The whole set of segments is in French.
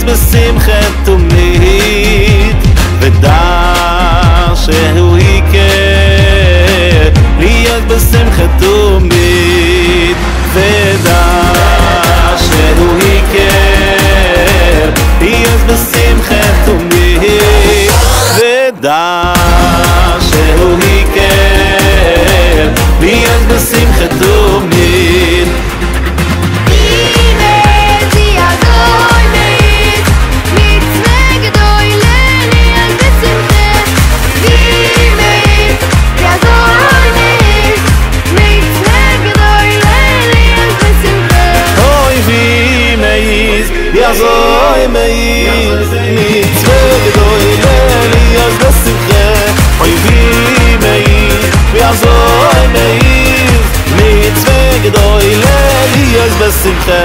בשמחה תמיד, ודע שהוא יקר, להיות בשמחה תמיד, ודע שהוא יקר, להיות בשמחה תמיד, ודע שהוא יקר, להיות בשמחה תמיד. יעזוי מייז מצווה גדוי להיות בשמחה, אויבי מייז יעזוי מייז מצווה גדוי להיות בשמחה.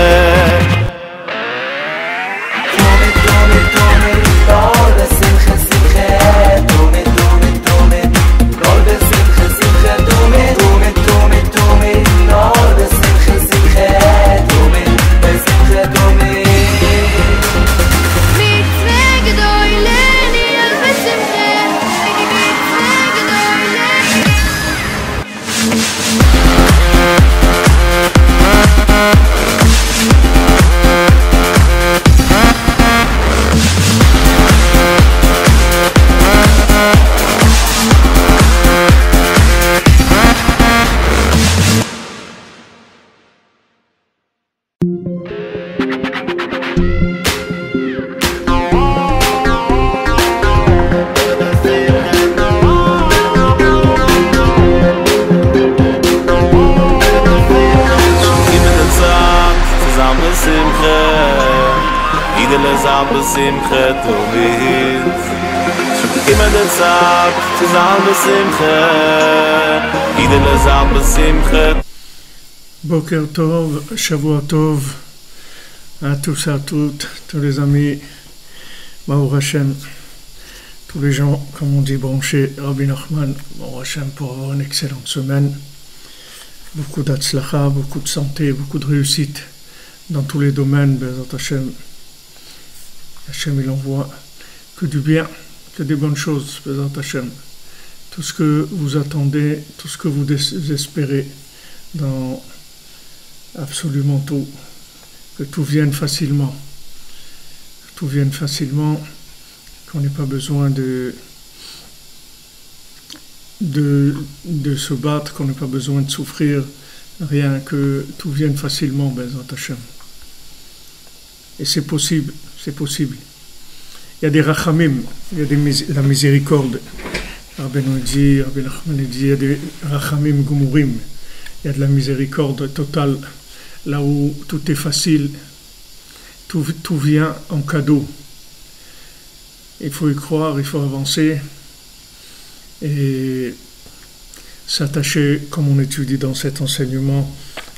בשמחה תמיד, שוקעים עד הצד, תזעם בשמחה, עידן לזעם בשמחה. Boker Tov, Shavua Tov, à tous et à toutes, tous les amis, Baruch Hashem, tous les gens, comme on dit, branchés, Rabbi Nachman, Baruch Hashem, pour avoir une excellente semaine, beaucoup d'Atzlacha, beaucoup de santé, beaucoup de réussite dans tous les domaines, Bezat Hashem. Hashem, il envoie que du bien, que des bonnes choses, Bezat Hashem. Tout ce que vous attendez, tout ce que vous espérez dans absolument tout, que tout vienne facilement. Que tout vienne facilement, qu'on n'ait pas besoin de se battre, qu'on n'ait pas besoin de souffrir, rien, que tout vienne facilement, Bezat Hashem. Et c'est possible, c'est possible. Il y a des rachamim, il y a la miséricorde. Rabbi Nachman dit, il y a des rachamim gumurim. Il y a de la miséricorde totale, là où tout est facile, tout vient en cadeau. Il faut y croire, il faut avancer et s'attacher, comme on étudie dans cet enseignement,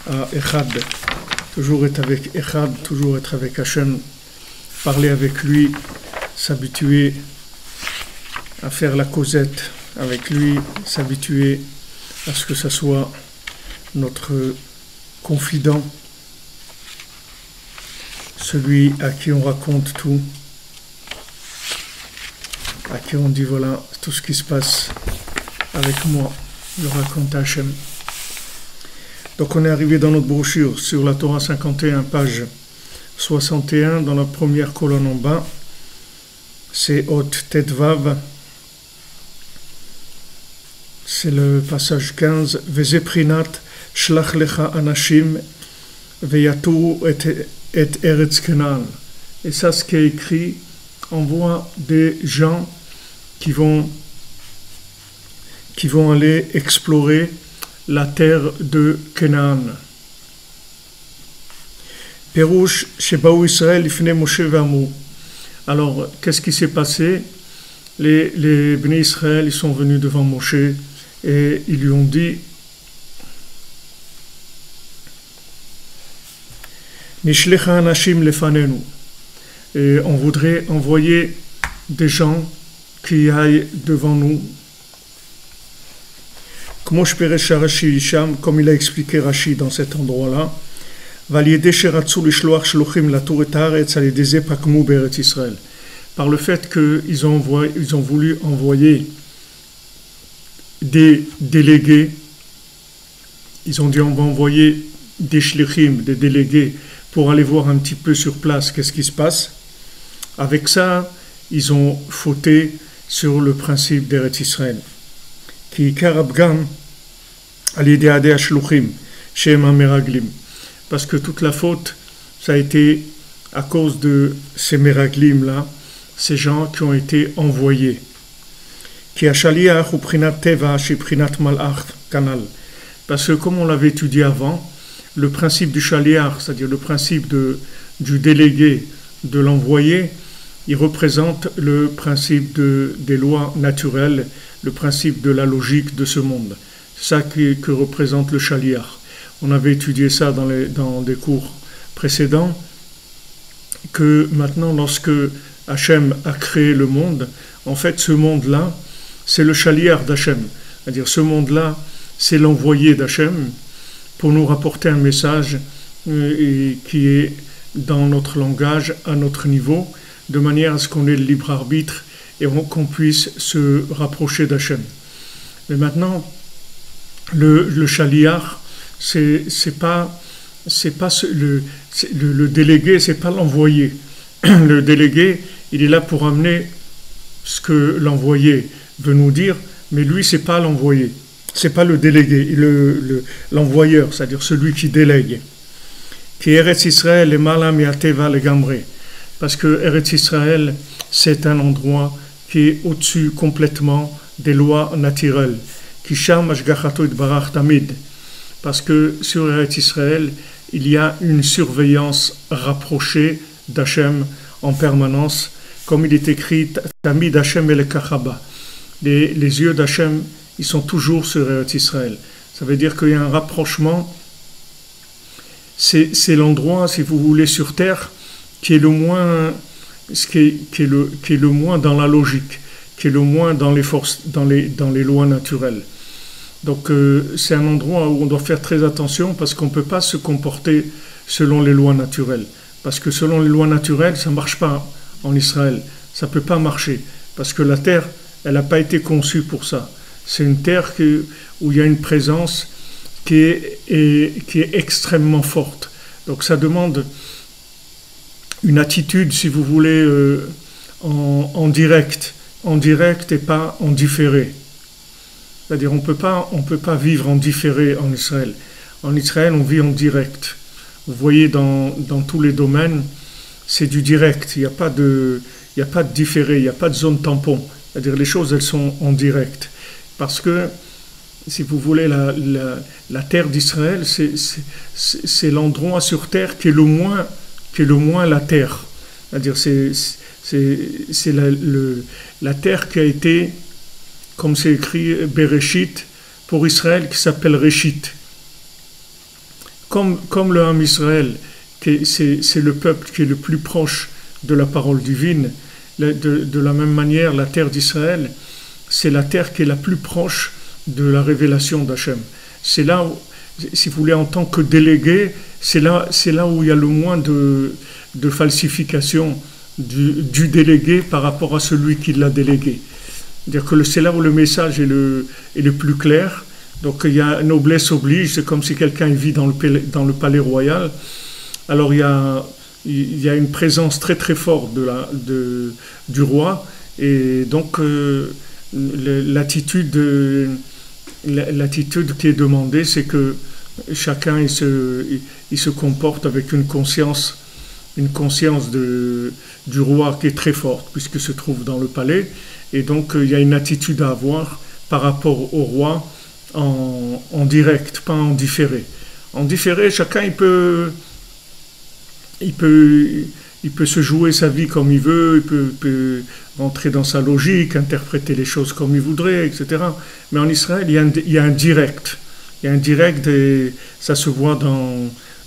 à Echad. Toujours être avec Echad, toujours être avec Hashem, parler avec lui, s'habituer à faire la causette avec lui, s'habituer à ce que ça soit notre confident, celui à qui on raconte tout, à qui on dit voilà tout ce qui se passe avec moi, je raconte à Hashem. Donc on est arrivé dans notre brochure sur la Torah 51, page 61, dans la première colonne en bas, c'est Hot Tetvav, c'est le passage 15, Vezeprinat Shlach lecha anashim veyatu et eretz Canaan. Et ça, ce qui est écrit, envoie des gens qui vont aller explorer la terre de Canaan. Perouche Shebaou Israël ifne Moshe ve'amu. Alors, qu'est-ce qui s'est passé? Les Bnei Israël, ils sont venus devant Moshe et ils lui ont dit Nishlecha anashim lefanenu. Et on voudrait envoyer des gens qui aillent devant nous. Comme il a expliqué Rashi dans cet endroit-là, Par le fait qu'ils ont voulu envoyer des délégués, ils ont dit on va envoyer des shlichim, des délégués, pour aller voir un petit peu sur place qu'est-ce qui se passe. Avec ça, ils ont fauté sur le principe d'Eretz Israël. Ki karabgam al-yedei shluchim, shem meraglim. Parce que toute la faute, ça a été à cause de ces meraglim là, ces gens qui ont été envoyés. Ki hashaliach uprinat teva sheprinat malach kanal. Parce que comme on l'avait étudié avant, le principe du shaliach, c'est-à-dire le principe du délégué, de l'envoyé, il représente le principe des lois naturelles, le principe de la logique de ce monde. C'est ça que représente le shaliach. On avait étudié ça dans des cours précédents, que maintenant, lorsque Hachem a créé le monde, en fait, ce monde-là, c'est le shaliach d'Hachem. C'est-à-dire, ce monde-là, c'est l'envoyé d'Hachem pour nous rapporter un message qui est dans notre langage, à notre niveau, de manière à ce qu'on ait le libre arbitre et qu'on puisse se rapprocher d'Hachem. Mais maintenant, le shaliach, c'est pas le délégué, c'est pas l'envoyé. Le délégué, il est là pour amener ce que l'envoyé veut nous dire, mais lui, c'est pas l'envoyé, c'est pas le délégué, l'envoyeur, c'est-à-dire celui qui délègue. Qui Eretz Israël est malam yateva legamre, parce que Eretz Israël, c'est un endroit qui est au-dessus complètement des lois naturelles. Qui sham ashgachato itbarach tamid, parce que sur Eretz Israël, il y a une surveillance rapprochée d'Hachem en permanence, comme il est écrit Tamid Hachem el Kachaba. Les yeux d'Hachem, ils sont toujours sur Eretz Israël. Ça veut dire qu'il y a un rapprochement. C'est l'endroit, si vous voulez, sur terre qui est le moins, qui est le moins dans la logique, qui est le moins dans les forces, dans les lois naturelles. Donc c'est un endroit où on doit faire très attention parce qu'on ne peut pas se comporter selon les lois naturelles. Parce que selon les lois naturelles, ça ne marche pas en Israël. Ça ne peut pas marcher. Parce que la terre, elle n'a pas été conçue pour ça. C'est une terre où il y a une présence qui est extrêmement forte. Donc ça demande une attitude, si vous voulez, en direct et pas en différé. C'est-à-dire on peut pas vivre en différé en Israël. En Israël, on vit en direct. Vous voyez, dans tous les domaines, c'est du direct. Il n'y a pas de différé, il n'y a pas de zone tampon. C'est-à-dire les choses, elles sont en direct. Parce que, si vous voulez, la terre d'Israël, c'est l'endroit sur terre qui est le moins la terre. C'est-à-dire c'est la terre qui a été, comme c'est écrit Bereshit, pour Israël, qui s'appelle Réchit. Comme le Ham Israël, c'est le peuple qui est le plus proche de la parole divine, de la même manière, la terre d'Israël, c'est la terre qui est la plus proche de la révélation d'Hachem. C'est là où, si vous voulez, en tant que délégué, c'est là où il y a le moins de falsification du délégué par rapport à celui qui l'a délégué. C'est-à-dire que c'est là où le message est le plus clair. Donc il y a noblesse oblige, c'est comme si quelqu'un vit dans le palais royal. Alors il y a une présence très très forte du roi, et donc l'attitude qui est demandée, c'est que chacun il se comporte avec une conscience du roi qui est très forte, puisqu'il se trouve dans le palais, et donc il y a une attitude à avoir par rapport au roi en direct, pas en différé. En différé, chacun il peut se jouer sa vie comme il veut, il peut rentrer dans sa logique, interpréter les choses comme il voudrait, etc. Mais en Israël, il y a un direct. Il y a un direct, et ça se voit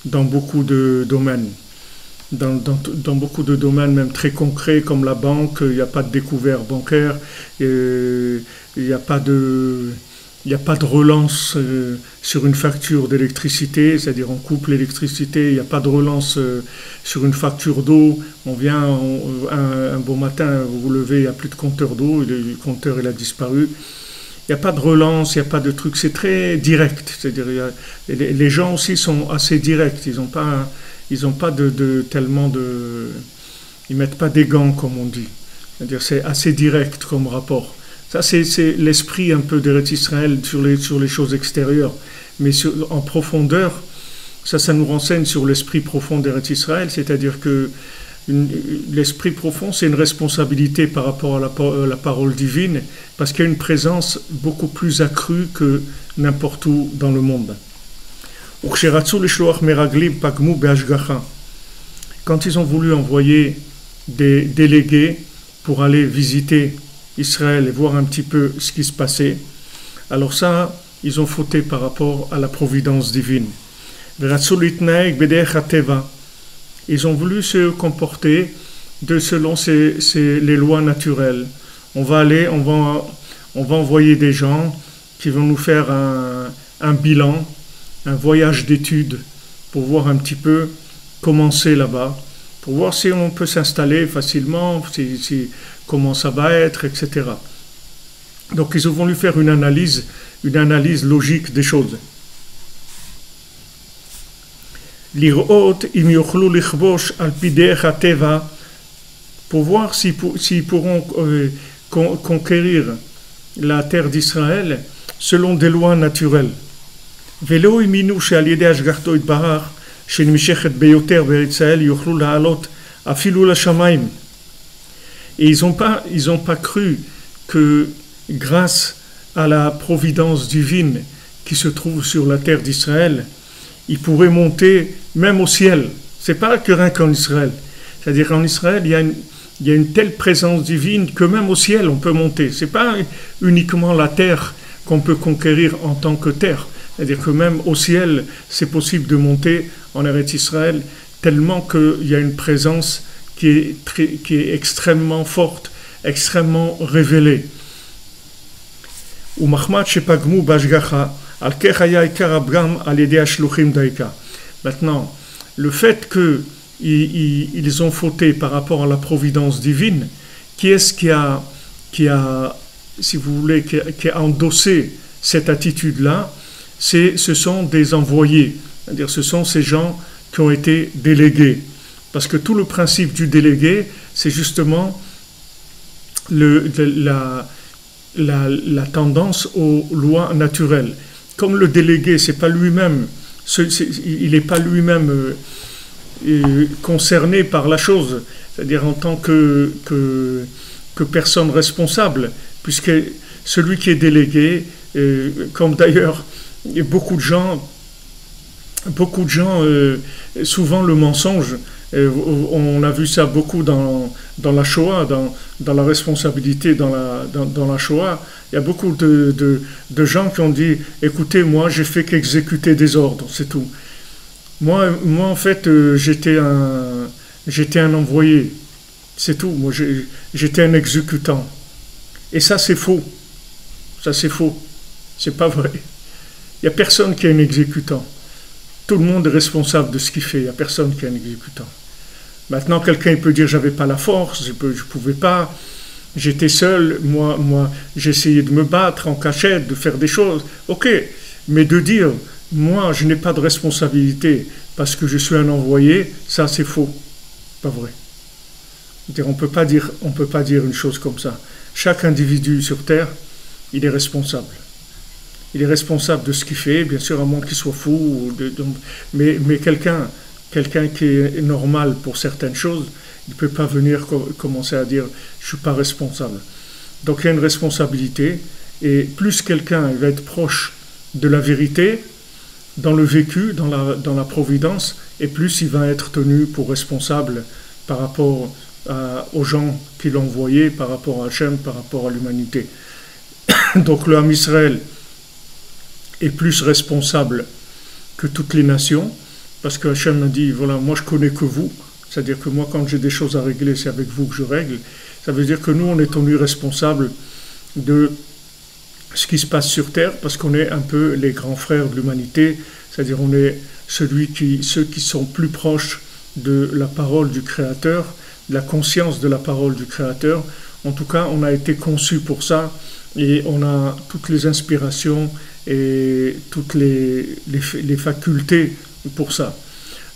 dans beaucoup de domaines. Dans beaucoup de domaines, même très concrets, comme la banque, il n'y a pas de découvert bancaire, il n'y a pas de il n'y a pas de relance sur une facture d'électricité, c'est-à-dire on coupe l'électricité, il n'y a pas de relance sur une facture d'eau, on vient un beau matin, vous vous levez, il n'y a plus de compteur d'eau, le compteur il a disparu. Il n'y a pas de relance, il n'y a pas de truc, c'est très direct. C'est-à-dire, les gens aussi sont assez directs, ils n'ont pas tellement de... Ils ne mettent pas des gants, comme on dit. C'est-à-dire, c'est assez direct comme rapport. Ça, c'est l'esprit un peu d'Eretz Israël sur les choses extérieures. Mais en profondeur, ça nous renseigne sur l'esprit profond d'Eretz Israël, c'est-à-dire que l'esprit profond, c'est une responsabilité par rapport à la parole divine, parce qu'il y a une présence beaucoup plus accrue que n'importe où dans le monde. Quand ils ont voulu envoyer des délégués pour aller visiter Israël et voir un petit peu ce qui se passait, alors ça, ils ont fauté par rapport à la providence divine. Ils ont voulu se comporter selon les lois naturelles. On va envoyer des gens qui vont nous faire un bilan, un voyage d'études pour voir un petit peu comment c'est là-bas, pour voir si on peut s'installer facilement, comment ça va être, etc. Donc ils ont voulu faire une analyse logique des choses. L'irot im yochlu lichbosh al pidech hateva, pour voir s'ils pourront conquérir la terre d'Israël selon des lois naturelles. Velo iminu she'al yedei hashgachto yitbarach shenimshechet beyoter be'eretz Israël yochlu la'alot afilu l'shamayim. Et ils ont pas cru que grâce à la providence divine qui se trouve sur la terre d'Israël, ils pourraient monter même au ciel. C'est pas que rien qu'en Israël. C'est-à-dire qu'en Israël, il y a une telle présence divine que même au ciel, on peut monter. C'est pas uniquement la terre qu'on peut conquérir en tant que terre. C'est-à-dire que même au ciel, c'est possible de monter en Eretz Israël, tellement qu'il y a une présence qui est extrêmement forte, extrêmement révélée. Maintenant, le fait qu'ils ont fauté par rapport à la providence divine, qui est-ce qui a, si vous voulez, qui a endossé cette attitude-là? Ce sont des envoyés, c'est-à-dire ce sont ces gens qui ont été délégués. Parce que tout le principe du délégué, c'est justement la tendance aux lois naturelles. Comme le délégué, c'est pas lui-même, il n'est pas lui-même concerné par la chose, c'est-à-dire en tant que personne responsable, puisque celui qui est délégué, comme d'ailleurs beaucoup de gens, souvent le mensonge, on a vu ça beaucoup dans la Shoah, dans la responsabilité dans la Shoah. Il y a beaucoup de gens qui ont dit « Écoutez, moi, j'ai fait qu'exécuter des ordres, c'est tout. Moi en fait, j'étais un envoyé, c'est tout. Moi, j'étais un exécutant. » Et ça, c'est faux. Ça, c'est faux. C'est pas vrai. Il n'y a personne qui est un exécutant. Tout le monde est responsable de ce qu'il fait. Il n'y a personne qui est un exécutant. Maintenant, quelqu'un peut dire j'avais pas la force, je pouvais pas, j'étais seul, moi j'essayais de me battre en cachette, de faire des choses. Ok, mais de dire moi je n'ai pas de responsabilité parce que je suis un envoyé, ça c'est faux, pas vrai. On peut pas dire une chose comme ça. Chaque individu sur terre, il est responsable. Il est responsable de ce qu'il fait, bien sûr à moins qu'il soit fou, mais quelqu'un qui est normal pour certaines choses, il ne peut pas venir commencer à dire « je ne suis pas responsable ». Donc il y a une responsabilité, et plus quelqu'un va être proche de la vérité, dans le vécu, dans la providence, et plus il va être tenu pour responsable par rapport aux gens qui l'ont envoyé, par rapport à Hachem, par rapport à l'humanité. Donc le Ham Israël est plus responsable que toutes les nations, parce que Hachem a dit, voilà, moi je connais que vous, c'est-à-dire que moi quand j'ai des choses à régler, c'est avec vous que je règle. Ça veut dire que nous, on est tenus responsables de ce qui se passe sur Terre, parce qu'on est un peu les grands frères de l'humanité, c'est-à-dire on est ceux qui sont plus proches de la parole du Créateur, de la conscience de la parole du Créateur. En tout cas, on a été conçus pour ça, et on a toutes les inspirations et toutes les facultés pour ça.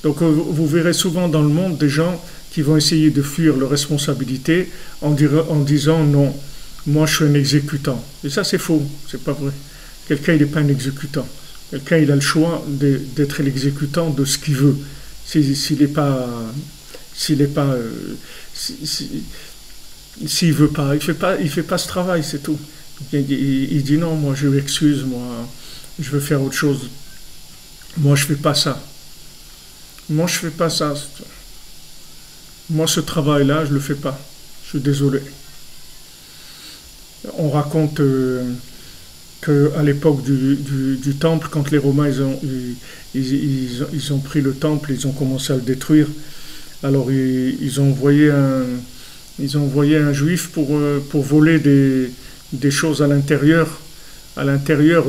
Donc vous verrez souvent dans le monde des gens qui vont essayer de fuir leurs responsabilités en disant non, moi je suis un exécutant. Et ça c'est faux, c'est pas vrai. Quelqu'un il n'est pas un exécutant. Quelqu'un il a le choix d'être l'exécutant de ce qu'il veut. S'il veut pas, il fait pas ce travail, c'est tout. Il dit non, moi je m'excuse, moi je veux faire autre chose. Moi je fais pas ça. Moi je fais pas ça. Moi ce travail-là, je le fais pas. Je suis désolé. On raconte qu'à l'époque du temple, quand les Romains ils ont pris le temple, ils ont commencé à le détruire. Alors ils ont envoyé un juif pour voler des choses à l'intérieur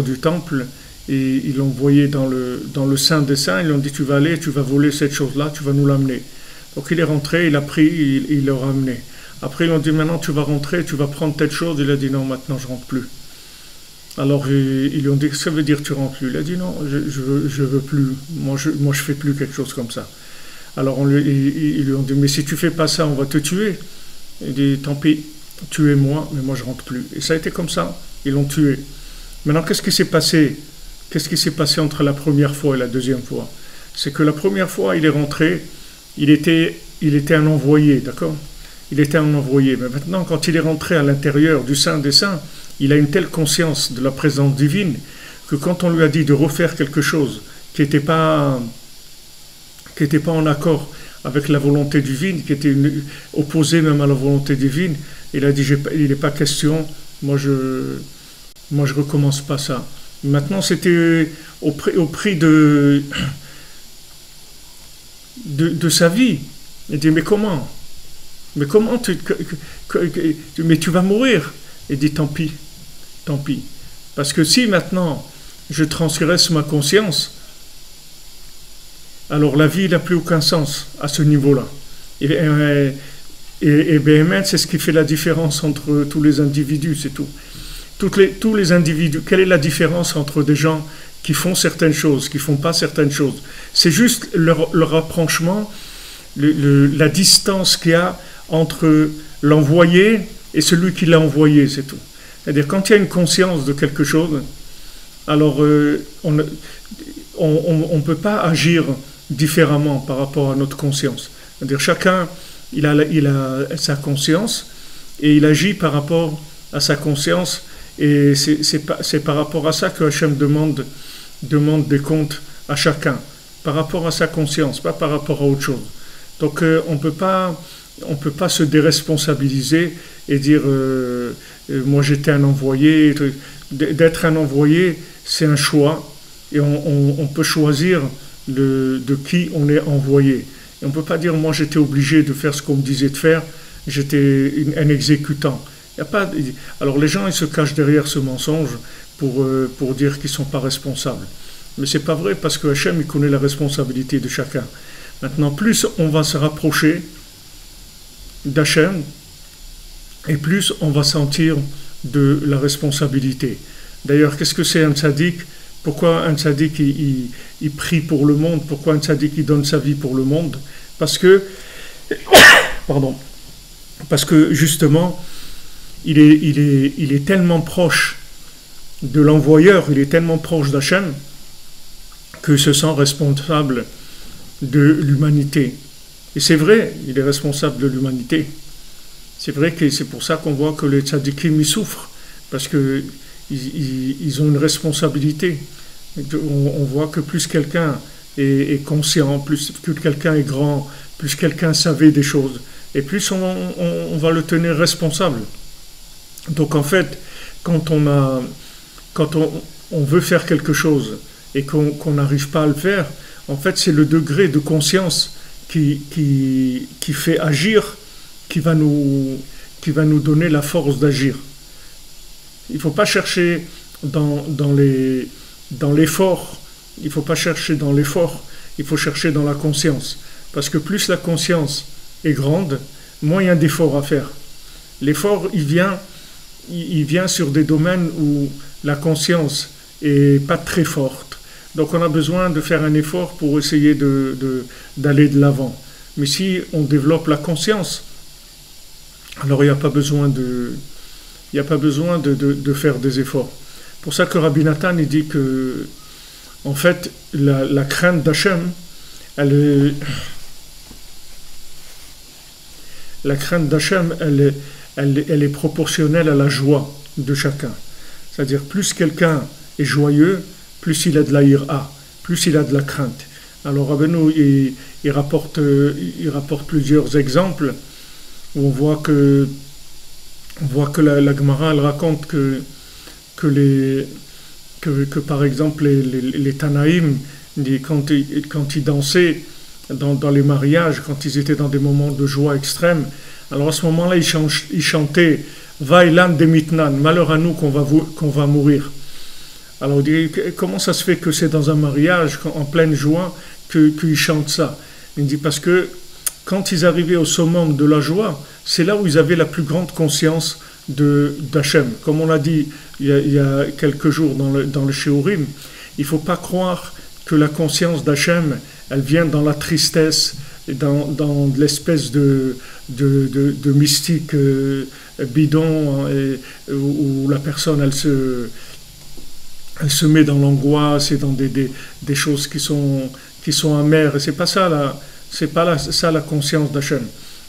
du temple, et ils l'ont envoyé dans le Saint des Saints. Ils lui ont dit tu vas aller, tu vas voler cette chose-là, tu vas nous l'amener. Donc il est rentré, il a pris, il l'a ramené. Après ils lui ont dit maintenant tu vas rentrer, tu vas prendre telle chose. Il a dit non, maintenant je rentre plus. Alors ils lui ont dit, ça veut dire tu rentres plus. Il a dit non, je veux plus, moi je fais plus quelque chose comme ça. Alors ils lui ont dit, mais si tu fais pas ça, on va te tuer. Il dit, tant pis, tuez-moi, mais moi je rentre plus. Et ça a été comme ça, ils l'ont tué. Maintenant, qu'est-ce qui s'est passé entre la première fois et la deuxième fois? C'est que la première fois, il est rentré, il était un envoyé, d'accord? Il était un envoyé. Mais maintenant, quand il est rentré à l'intérieur du Saint des Saints, il a une telle conscience de la présence divine que quand on lui a dit de refaire quelque chose qui n'était pas en accord avec la volonté divine, qui était opposé même à la volonté divine, il a dit il n'est pas question, moi je recommence pas ça. Maintenant c'était au prix de sa vie. Il dit mais comment mais tu vas mourir. Il dit tant pis, parce que si maintenant je transgresse ma conscience, alors la vie n'a plus aucun sens à ce niveau-là. Et BMN, c'est ce qui fait la différence entre tous les individus, c'est tout. Tous les individus, quelle est la différence entre des gens qui font certaines choses, qui ne font pas certaines choses? C'est juste leur rapprochement, la distance qu'il y a entre l'envoyé et celui qui l'a envoyé, c'est tout. C'est-à-dire, quand il y a une conscience de quelque chose, alors on ne peut pas agir différemment par rapport à notre conscience. C'est-à-dire, chacun, il a sa conscience et il agit par rapport à sa conscience, et c'est par rapport à ça que Hachem demande des comptes à chacun, par rapport à sa conscience, pas par rapport à autre chose. Donc, on ne peut pas se déresponsabiliser et dire moi j'étais un envoyé. D'être un envoyé, c'est un choix, et on peut choisir de qui on est envoyé. Et on ne peut pas dire moi j'étais obligé de faire ce qu'on me disait de faire, j'étais un exécutant. Il y a pas, alors les gens ils se cachent derrière ce mensonge pour dire qu'ils ne sont pas responsables. Mais ce n'est pas vrai, parce que Hachem il connaît la responsabilité de chacun. Maintenant, plus on va se rapprocher d'Hachem, et plus on va sentir de la responsabilité. D'ailleurs, qu'est-ce que c'est un tzaddik? Pourquoi un tzaddik il prie pour le monde? Pourquoi un tzaddik il donne sa vie pour le monde? Parce que justement, il est tellement proche de l'envoyeur, il est tellement proche d'Hachem, qu'il se sent responsable de l'humanité. Et c'est vrai, il est responsable de l'humanité. C'est vrai que c'est pour ça qu'on voit que les tzadikim ils souffrent, parce qu'ils ont une responsabilité. On voit que plus quelqu'un est conscient, plus que quelqu'un est grand, plus quelqu'un savait des choses, et plus on va le tenir responsable. Donc en fait, quand on veut faire quelque chose et qu'on n'arrive pas à le faire, en fait c'est le degré de conscience qui fait agir, qui va nous donner la force d'agir. Il ne faut pas chercher dans l'effort. Il ne faut pas chercher dans l'effort, il faut chercher dans la conscience. Parce que plus la conscience est grande, moins il y a d'efforts à faire. L'effort, il vient sur des domaines où la conscience n'est pas très forte. Donc on a besoin de faire un effort pour essayer d'aller de l'avant. Mais si on développe la conscience, alors il n'y a pas besoin de faire des efforts. Pour ça que Rabbi Nathan il dit que, en fait, la crainte d'Hachem, elle est proportionnelle à la joie de chacun. C'est-à-dire, plus quelqu'un est joyeux, plus il a de la ira, plus il a de la crainte. Alors Rabbeinu, il rapporte plusieurs exemples où on voit que la Gemara, elle raconte que par exemple les Tanaïm, quand ils dansaient dans les mariages, quand ils étaient dans des moments de joie extrême, alors à ce moment-là ils chantaient Vailan de Mitnan, malheur à nous qu'on va mourir. Alors on dit, comment ça se fait que c'est dans un mariage en pleine joie qu'ils chantent ça? Il dit parce que quand ils arrivaient au summum de la joie, c'est là où ils avaient la plus grande conscience d'Hachem. Comme on l'a dit il y a quelques jours dans le Shiurim, il ne faut pas croire que la conscience d'Hachem, elle vient dans la tristesse, dans l'espèce de mystique bidon, où la personne, elle se met dans l'angoisse et dans des choses qui sont amères. Et c'est pas ça la conscience d'Hachem.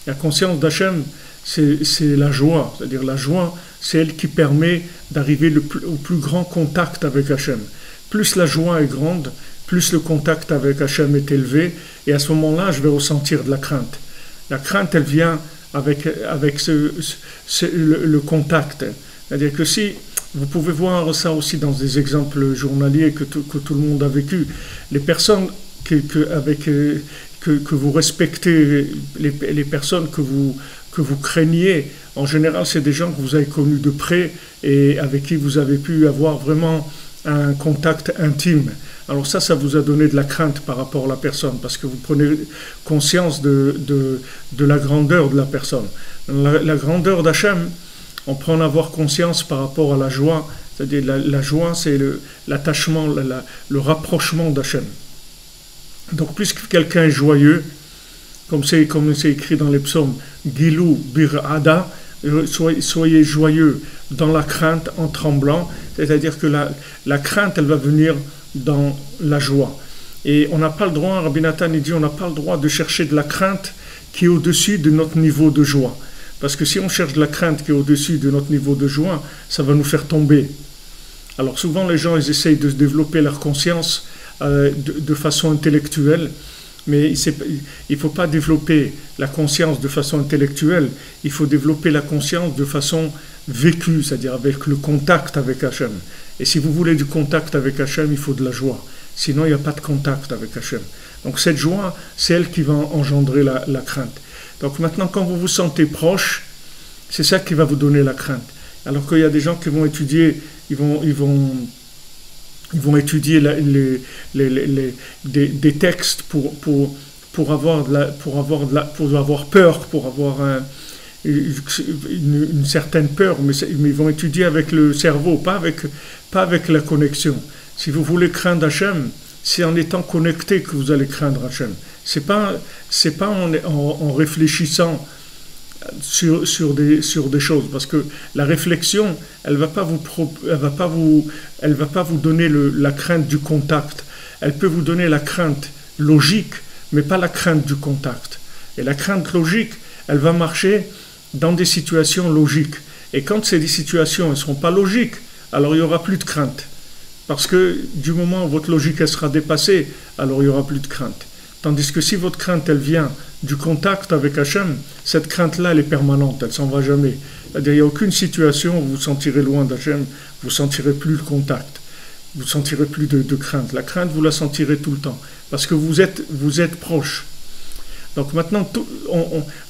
La conscience d'Hachem, c'est la joie. C'est-à-dire la joie, c'est elle qui permet d'arriver au plus grand contact avec Hachem. Plus la joie est grande, plus le contact avec Hachem est élevé, et à ce moment-là, je vais ressentir de la crainte. La crainte, elle vient avec le contact. C'est-à-dire que si, vous pouvez voir ça aussi dans des exemples journaliers que tout le monde a vécu, les personnes que vous respectez, les personnes que vous craignez, en général, c'est des gens que vous avez connus de près et avec qui vous avez pu avoir vraiment un contact intime. Alors ça vous a donné de la crainte par rapport à la personne, parce que vous prenez conscience de la grandeur de la personne. La grandeur d'Hachem, on peut en avoir conscience par rapport à la joie, c'est-à-dire la joie, c'est l'attachement, le rapprochement d'Hachem. Donc plus quelqu'un est joyeux, comme c'est écrit dans les psaumes, Gilou bir'ada, soyez joyeux dans la crainte en tremblant, c'est-à-dire que la crainte, elle va venir dans la joie. Et on n'a pas le droit, Rabbi Nathan dit, on n'a pas le droit de chercher de la crainte qui est au-dessus de notre niveau de joie. Parce que si on cherche de la crainte qui est au-dessus de notre niveau de joie, ça va nous faire tomber. Alors souvent les gens, ils essayent de développer leur conscience de façon intellectuelle, mais il ne faut pas développer la conscience de façon intellectuelle, il faut développer la conscience de façon vécue, c'est-à-dire avec le contact avec Hachem. Et si vous voulez du contact avec Hachem, il faut de la joie. Sinon, il n'y a pas de contact avec Hachem. Donc cette joie, c'est elle qui va engendrer la crainte. Donc maintenant, quand vous vous sentez proche, c'est ça qui va vous donner la crainte. Alors qu'il y a des gens qui vont étudier, ils vont étudier des textes pour avoir peur, pour avoir une certaine peur, mais ils vont étudier avec le cerveau, pas avec la connexion. Si vous voulez craindre Hachem, c'est en étant connecté que vous allez craindre Hachem. C'est pas en réfléchissant sur des choses, parce que la réflexion, elle va pas vous donner la crainte du contact. Elle peut vous donner la crainte logique, mais pas la crainte du contact. Et la crainte logique, elle va marcher dans des situations logiques. Et quand ces situations ne seront pas logiques, alors il n'y aura plus de crainte. Parce que du moment où votre logique elle sera dépassée, alors il n'y aura plus de crainte. Tandis que si votre crainte elle vient du contact avec Hachem, cette crainte-là elle est permanente, elle ne s'en va jamais. C'est-à-dire il n'y a aucune situation où vous vous sentirez loin d'Hachem, vous ne sentirez plus le contact, vous ne sentirez plus de crainte. La crainte vous la sentirez tout le temps, parce que vous êtes proche. Donc maintenant,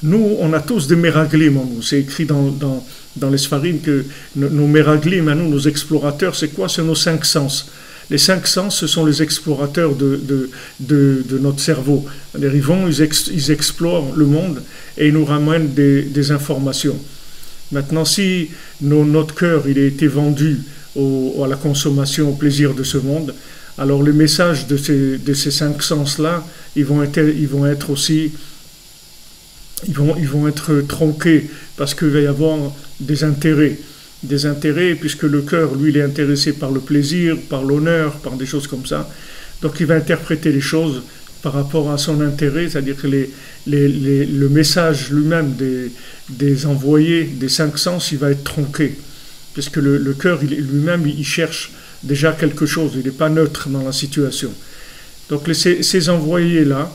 nous, on a tous des méraglim en nous. C'est écrit dans les Sfarim que nos méraglim, à nous, nos explorateurs, c'est quoi? C'est nos 5 sens. Les 5 sens, ce sont les explorateurs de notre cerveau. Ils vont, ils explorent le monde et ils nous ramènent des informations. Maintenant, si notre cœur il a été vendu à la consommation, au plaisir de ce monde, alors les messages de ces 5 sens-là, ils vont être aussi, ils vont être tronqués parce qu'il va y avoir des intérêts, puisque le cœur, lui, il est intéressé par le plaisir, par l'honneur, par des choses comme ça. Donc il va interpréter les choses par rapport à son intérêt, c'est-à-dire que le message lui-même des envoyés, des 5 sens, il va être tronqué. Puisque le cœur lui-même, il cherche déjà quelque chose, il n'est pas neutre dans la situation. Donc ces envoyés-là,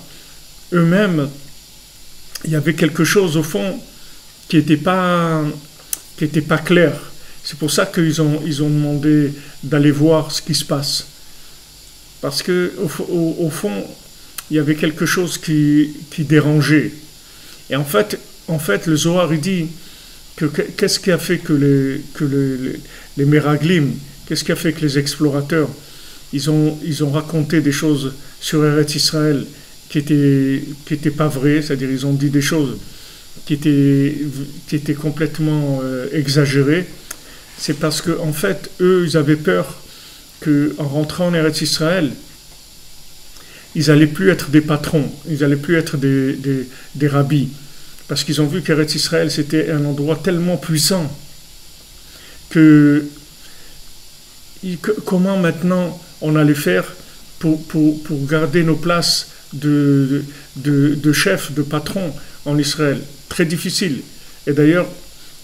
eux-mêmes, il y avait quelque chose au fond qui n'était pas clair. C'est pour ça qu'ils ont demandé d'aller voir ce qui se passe. Parce qu'au fond, il y avait quelque chose qui dérangeait. Et en fait, le Zohar, il dit qu'est-ce qui a fait que les Meraglim, qu'est-ce qui a fait que les explorateurs, ils ont raconté des choses sur Eretz Israël qui étaient pas vraies, c'est-à-dire ils ont dit des choses qui étaient complètement exagérées. C'est parce que en fait, eux, ils avaient peur qu'en rentrant en Eretz Israël, ils n'allaient plus être des patrons, ils n'allaient plus être des rabbis. Parce qu'ils ont vu qu'Eretz Israël, c'était un endroit tellement puissant que comment maintenant on allait faire pour garder nos places de chef, de patron en Israël. Très difficile. Et d'ailleurs,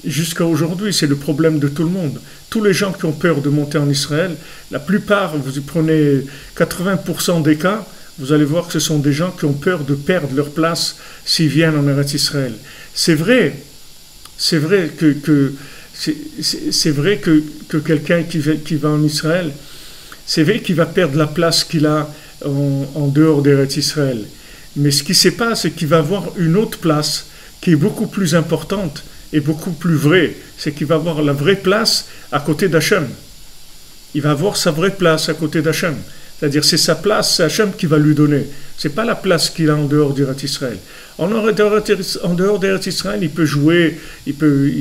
jusqu'à aujourd'hui, c'est le problème de tout le monde. Tous les gens qui ont peur de monter en Israël, la plupart, vous prenez 80% des cas, vous allez voir que ce sont des gens qui ont peur de perdre leur place s'ils viennent en Eretz Israël. C'est vrai que quelqu'un qui va en Israël, c'est vrai qu'il va perdre la place qu'il a en dehors d'Eretz Israël. Mais ce qui se passe, c'est qu'il va avoir une autre place qui est beaucoup plus importante et beaucoup plus vraie. C'est qu'il va avoir la vraie place à côté d'Hachem. Il va avoir sa vraie place à côté d'Hachem. C'est-à-dire, c'est sa place, c'est Hachem qui va lui donner. Ce n'est pas la place qu'il a en dehors d'Eretz Israël. En dehors d'Eretz Israël, il peut jouer, il peut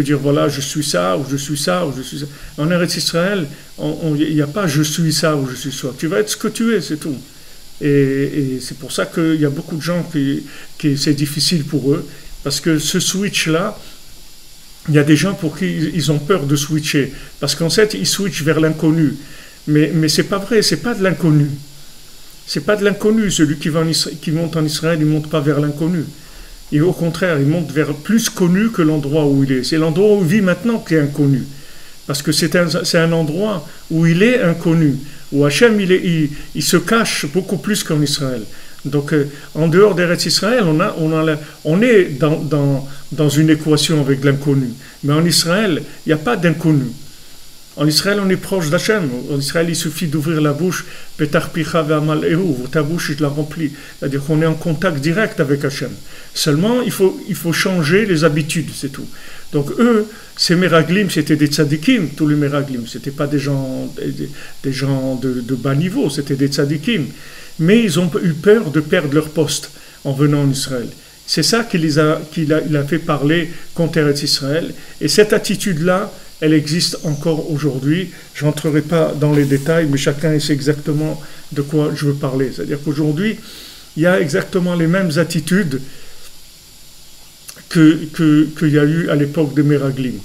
dire, voilà, je suis ça, ou je suis ça, ou je suis ça. En Eretz Israël, il n'y a pas je suis ça, ou je suis ça. Tu vas être ce que tu es, c'est tout. Et c'est pour ça qu'il y a beaucoup de gens qui c'est difficile pour eux, parce que ce switch-là, il y a des gens pour qui ils ont peur de switcher, parce qu'en fait, ils switchent vers l'inconnu. Mais c'est pas vrai, c'est pas de l'inconnu. C'est pas de l'inconnu. Celui qui monte en Israël, il monte pas vers l'inconnu. Et au contraire, il monte vers plus connu que l'endroit où il est. C'est l'endroit où il vit maintenant qui est inconnu. Parce que c'est un endroit où il est inconnu, où Hachem, il se cache beaucoup plus qu'en Israël. Donc, en dehors d'Eretz Israël, on est dans une équation avec l'inconnu. Mais en Israël, il n'y a pas d'inconnu. En Israël, on est proche d'Hachem. En Israël, il suffit d'ouvrir la bouche, Petar picha ve'amal ehu, ta bouche, je la remplis. C'est-à-dire qu'on est en contact direct avec Hachem. Seulement, il faut changer les habitudes, c'est tout. Donc eux, ces Meraglim, c'était des tzadikim, tous les Meraglim. C'était pas des gens de bas niveau, c'était des tzadikim. Mais ils ont eu peur de perdre leur poste en venant en Israël. C'est ça qu'il a fait parler contre Eretz Israël. Et cette attitude-là, elle existe encore aujourd'hui. Je n'entrerai pas dans les détails, mais chacun sait exactement de quoi je veux parler. C'est-à-dire qu'aujourd'hui, il y a exactement les mêmes attitudes qu'il y a eu à l'époque des Meraglim.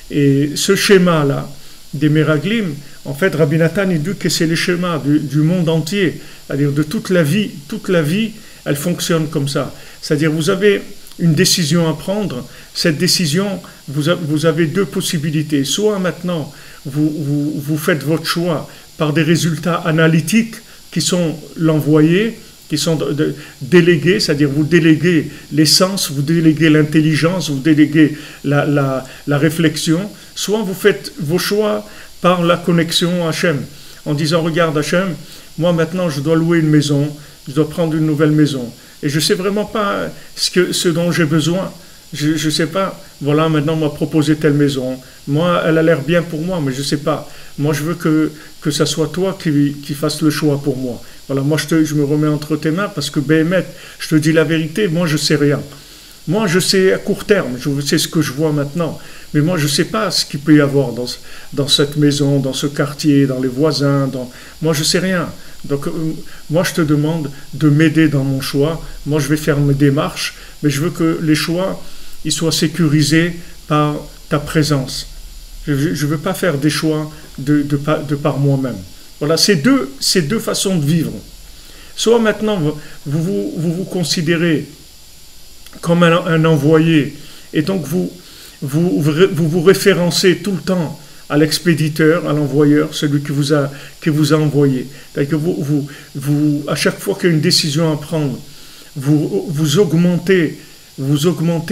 Et ce schéma-là, des Meraglim, en fait, Rabbi Nathan, il dit que c'est le schéma du monde entier, c'est-à-dire de toute la vie, elle fonctionne comme ça. C'est-à-dire, vous avez une décision à prendre, cette décision, vous avez 2 possibilités. Soit maintenant, vous faites votre choix par des résultats analytiques qui sont l'envoyé, qui sont délégués, c'est-à-dire vous déléguez les sens, vous déléguez l'intelligence, vous déléguez la réflexion. Soit vous faites vos choix par la connexion à Hachem, en disant, regarde Hachem, moi maintenant je dois louer une maison, je dois prendre une nouvelle maison. Et je ne sais vraiment pas ce dont j'ai besoin. Je ne sais pas, voilà, maintenant on m'a proposé telle maison. Moi, elle a l'air bien pour moi, mais je ne sais pas. Moi, je veux que ça soit toi qui fasses le choix pour moi. Voilà, moi, je me remets entre tes mains parce que, Béhémet, je te dis la vérité, moi, je ne sais rien. Moi, je sais à court terme, je sais ce que je vois maintenant. Mais moi, je ne sais pas ce qu'il peut y avoir dans cette maison, dans ce quartier, dans les voisins. Moi, je ne sais rien. Donc, moi, je te demande de m'aider dans mon choix. Moi, je vais faire mes démarches, mais je veux que les choix ils soient sécurisés par ta présence. Je ne veux pas faire des choix de par moi-même. Voilà, c'est deux façons de vivre. Soit maintenant, vous considérez comme un envoyé, et donc vous référencez tout le temps à l'expéditeur, à l'envoyeur, celui qui vous a envoyé. C'est-à-dire que à chaque fois qu'il y a une décision à prendre, vous augmentez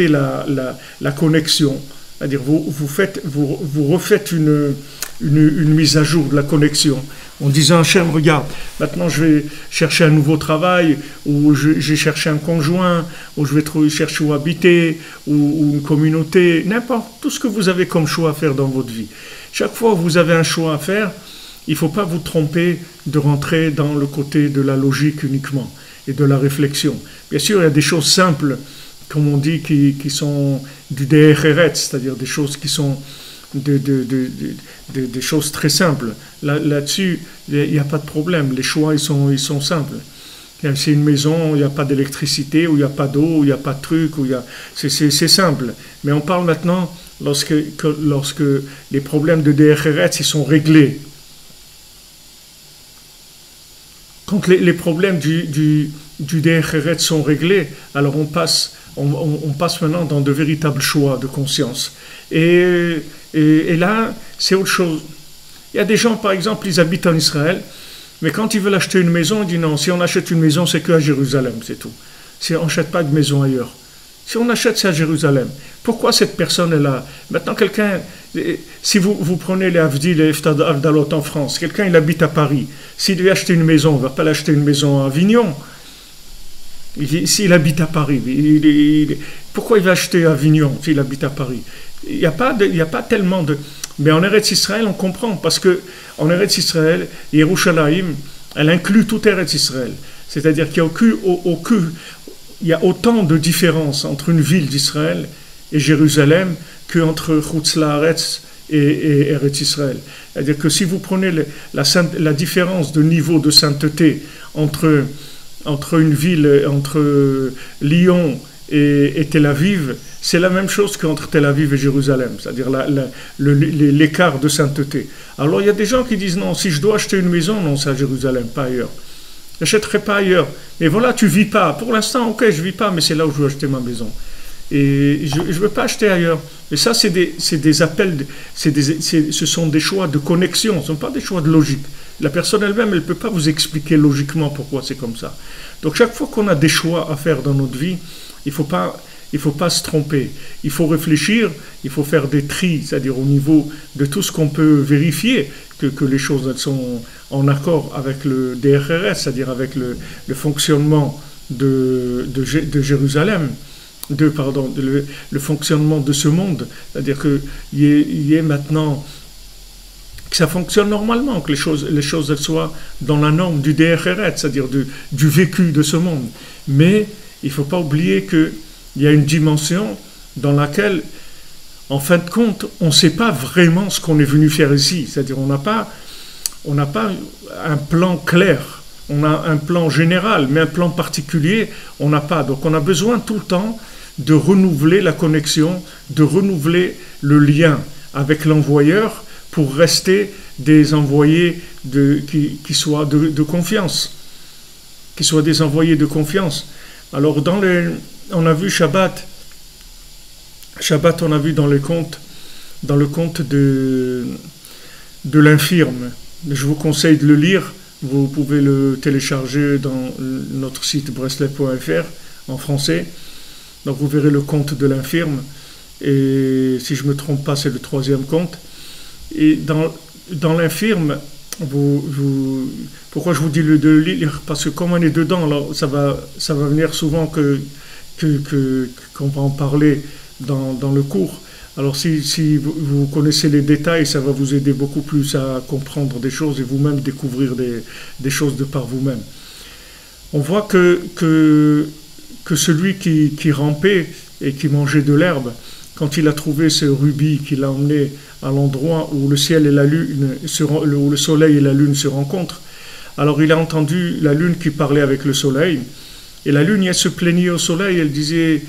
la connexion. C'est-à-dire vous refaites une mise à jour de la connexion en disant Hachem, regarde, maintenant je vais chercher un nouveau travail, ou j'ai cherché un conjoint, ou je vais chercher où habiter, ou une communauté, n'importe, tout ce que vous avez comme choix à faire dans votre vie. Chaque fois que vous avez un choix à faire, il ne faut pas vous tromper de rentrer dans le côté de la logique uniquement et de la réflexion. Bien sûr, il y a des choses simples, comme on dit, qui sont du Derech, c'est-à-dire des choses qui sont des choses très simples. Là-dessus, il n'y a pas de problème. Les choix, ils sont simples. C'est une maison où il n'y a pas d'électricité, où il n'y a pas d'eau, où il n'y a pas de truc, c'est simple. Mais on parle maintenant lorsque les problèmes de Derech, ils sont réglés. Quand les problèmes du Derech sont réglés, alors on passe maintenant dans de véritables choix de conscience. Et là, c'est autre chose. Il y a des gens, par exemple, ils habitent en Israël, mais quand ils veulent acheter une maison, ils disent non, si on achète une maison, c'est qu'à Jérusalem, c'est tout. Si on n'achète pas de maison ailleurs. Si on achète, c'est à Jérusalem. Pourquoi cette personne est là? Maintenant, quelqu'un, si vous prenez les Avdi, les Avdalot en France, quelqu'un, il habite à Paris. S'il veut acheter une maison, on ne va pas l'acheter une maison à Avignon. S'il habite à Paris, pourquoi il va acheter à Avignon s'il habite à Paris? Il n'y a pas tellement de... Mais en Eretz Israël, on comprend, parce qu'en Eretz Israël, Yerushalayim, elle inclut tout Eretz Israël. C'est-à-dire qu'il y a autant de différences entre une ville d'Israël et Jérusalem qu'entre Chutz La'aretz et Eretz Israël. C'est-à-dire que si vous prenez la différence de niveau de sainteté entre une ville, entre Lyon et Tel Aviv, c'est la même chose qu'entre Tel Aviv et Jérusalem, c'est-à-dire l'écart de sainteté. Alors il y a des gens qui disent non, si je dois acheter une maison, non, c'est à Jérusalem, pas ailleurs. Je n'achèterai pas ailleurs. Mais voilà, tu ne vis pas. Pour l'instant, ok, je ne vis pas, mais c'est là où je veux acheter ma maison. Et je ne veux pas acheter ailleurs. Et ça, c'est des appels, ce sont des choix de connexion, ce ne sont pas des choix de logique. La personne elle-même, elle ne peut pas vous expliquer logiquement pourquoi c'est comme ça. Donc chaque fois qu'on a des choix à faire dans notre vie, il ne faut pas se tromper. Il faut réfléchir, il faut faire des tris, c'est-à-dire au niveau de tout ce qu'on peut vérifier, que les choses elles sont en accord avec le DRRS, c'est-à-dire avec le fonctionnement de Jérusalem, le fonctionnement de ce monde, c'est-à-dire qu'il y ait maintenant que ça fonctionne normalement, que les choses elles soient dans la norme du DRRS, c'est-à-dire du vécu de ce monde. Mais il ne faut pas oublier qu'il y a une dimension dans laquelle, en fin de compte, on ne sait pas vraiment ce qu'on est venu faire ici. C'est-à-dire on n'a pas un plan clair. On a un plan général, mais un plan particulier, on n'a pas. Donc on a besoin tout le temps de renouveler la connexion, de renouveler le lien avec l'envoyeur pour rester des envoyés qui soient de confiance. Qui soient des envoyés de confiance. Alors on a vu Shabbat, on a vu dans le conte de l'infirme. Je vous conseille de le lire. Vous pouvez le télécharger dans notre site breslev.fr en français. Donc vous verrez le conte de l'infirme. Et si je ne me trompe pas, c'est le 3e conte. Et dans l'infirme, pourquoi je vous dis de le lire? Parce que comme on est dedans, alors ça va venir souvent qu'on va en parler dans le cours. Alors si vous connaissez les détails, ça va vous aider beaucoup plus à comprendre des choses et vous-même découvrir des choses de par vous-même. On voit que celui qui rampait et qui mangeait de l'herbe, quand il a trouvé ce rubis qu'il a emmené à l'endroit où le ciel et la lune, où le soleil et la lune se rencontrent, alors il a entendu la lune qui parlait avec le soleil, et la lune, elle se plaignait au soleil, elle disait,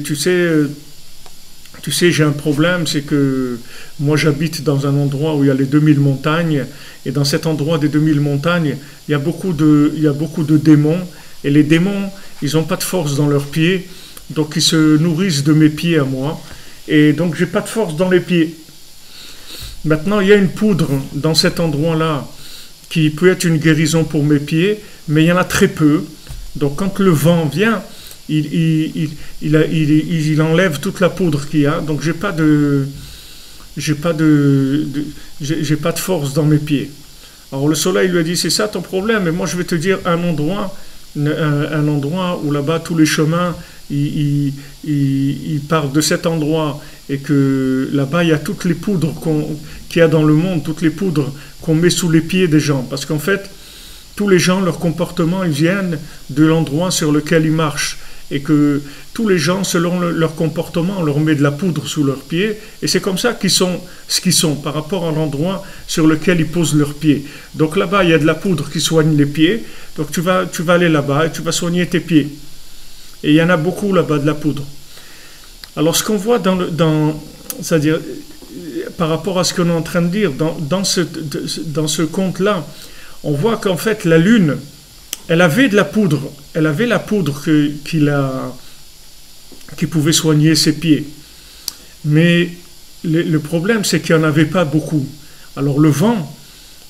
tu sais, j'ai un problème, c'est que moi j'habite dans un endroit où il y a les 2000 montagnes, et dans cet endroit des 2000 montagnes, il y a beaucoup de démons, et les démons, ils n'ont pas de force dans leurs pieds, donc ils se nourrissent de mes pieds à moi, et donc j'ai pas de force dans les pieds. Maintenant, il y a une poudre dans cet endroit-là qui peut être une guérison pour mes pieds, mais il y en a très peu. Donc quand le vent vient, il enlève toute la poudre qu'il y a, donc j'ai pas de force dans mes pieds. Alors le soleil lui a dit, c'est ça ton problème, et moi je vais te dire un endroit où là-bas tous les chemins ils partent de cet endroit, et que là-bas il y a toutes les poudres qu'il y a dans le monde, toutes les poudres qu'on met sous les pieds des gens, parce qu'en fait tous les gens, leur comportement, ils viennent de l'endroit sur lequel ils marchent, et que tous les gens, selon leur comportement, on leur met de la poudre sous leurs pieds, et c'est comme ça qu'ils sont ce qu'ils sont, par rapport à l'endroit sur lequel ils posent leurs pieds. Donc là-bas, il y a de la poudre qui soigne les pieds, donc tu vas aller là-bas et tu vas soigner tes pieds. Et il y en a beaucoup là-bas de la poudre. Alors ce qu'on voit c'est-à-dire, par rapport à ce qu'on est en train de dire, dans ce conte-là, on voit qu'en fait la lune, elle avait de la poudre, qui pouvait soigner ses pieds. Mais le problème, c'est qu'il n'y en avait pas beaucoup. Alors le vent,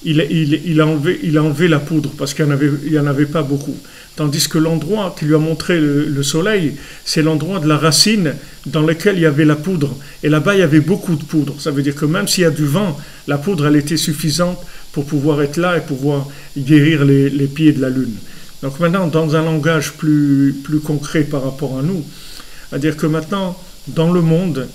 il a enlevé la poudre parce qu'il n'y en avait pas beaucoup. Tandis que l'endroit qui lui a montré le soleil, c'est l'endroit de la racine dans lequel il y avait la poudre. Et là-bas, il y avait beaucoup de poudre. Ça veut dire que même s'il y a du vent, la poudre, elle était suffisante pour pouvoir être là et pouvoir guérir les pieds de la lune. Donc maintenant, dans un langage plus concret par rapport à nous, c'est-à-dire que maintenant, dans le monde,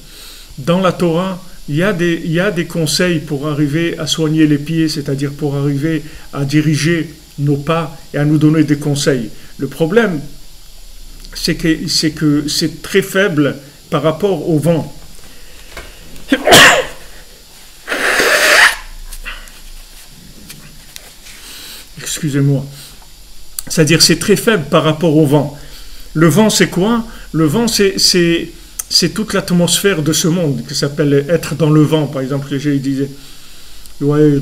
dans la Torah, il y a des conseils pour arriver à soigner les pieds, c'est-à-dire pour arriver à diriger nos pas et à nous donner des conseils. Le problème, c'est que c'est très faible par rapport au vent. Excusez-moi. C'est-à-dire c'est très faible par rapport au vent. Le vent, c'est quoi? Le vent, c'est toute l'atmosphère de ce monde, qui s'appelle être dans le vent, par exemple. J'ai disais, ouais,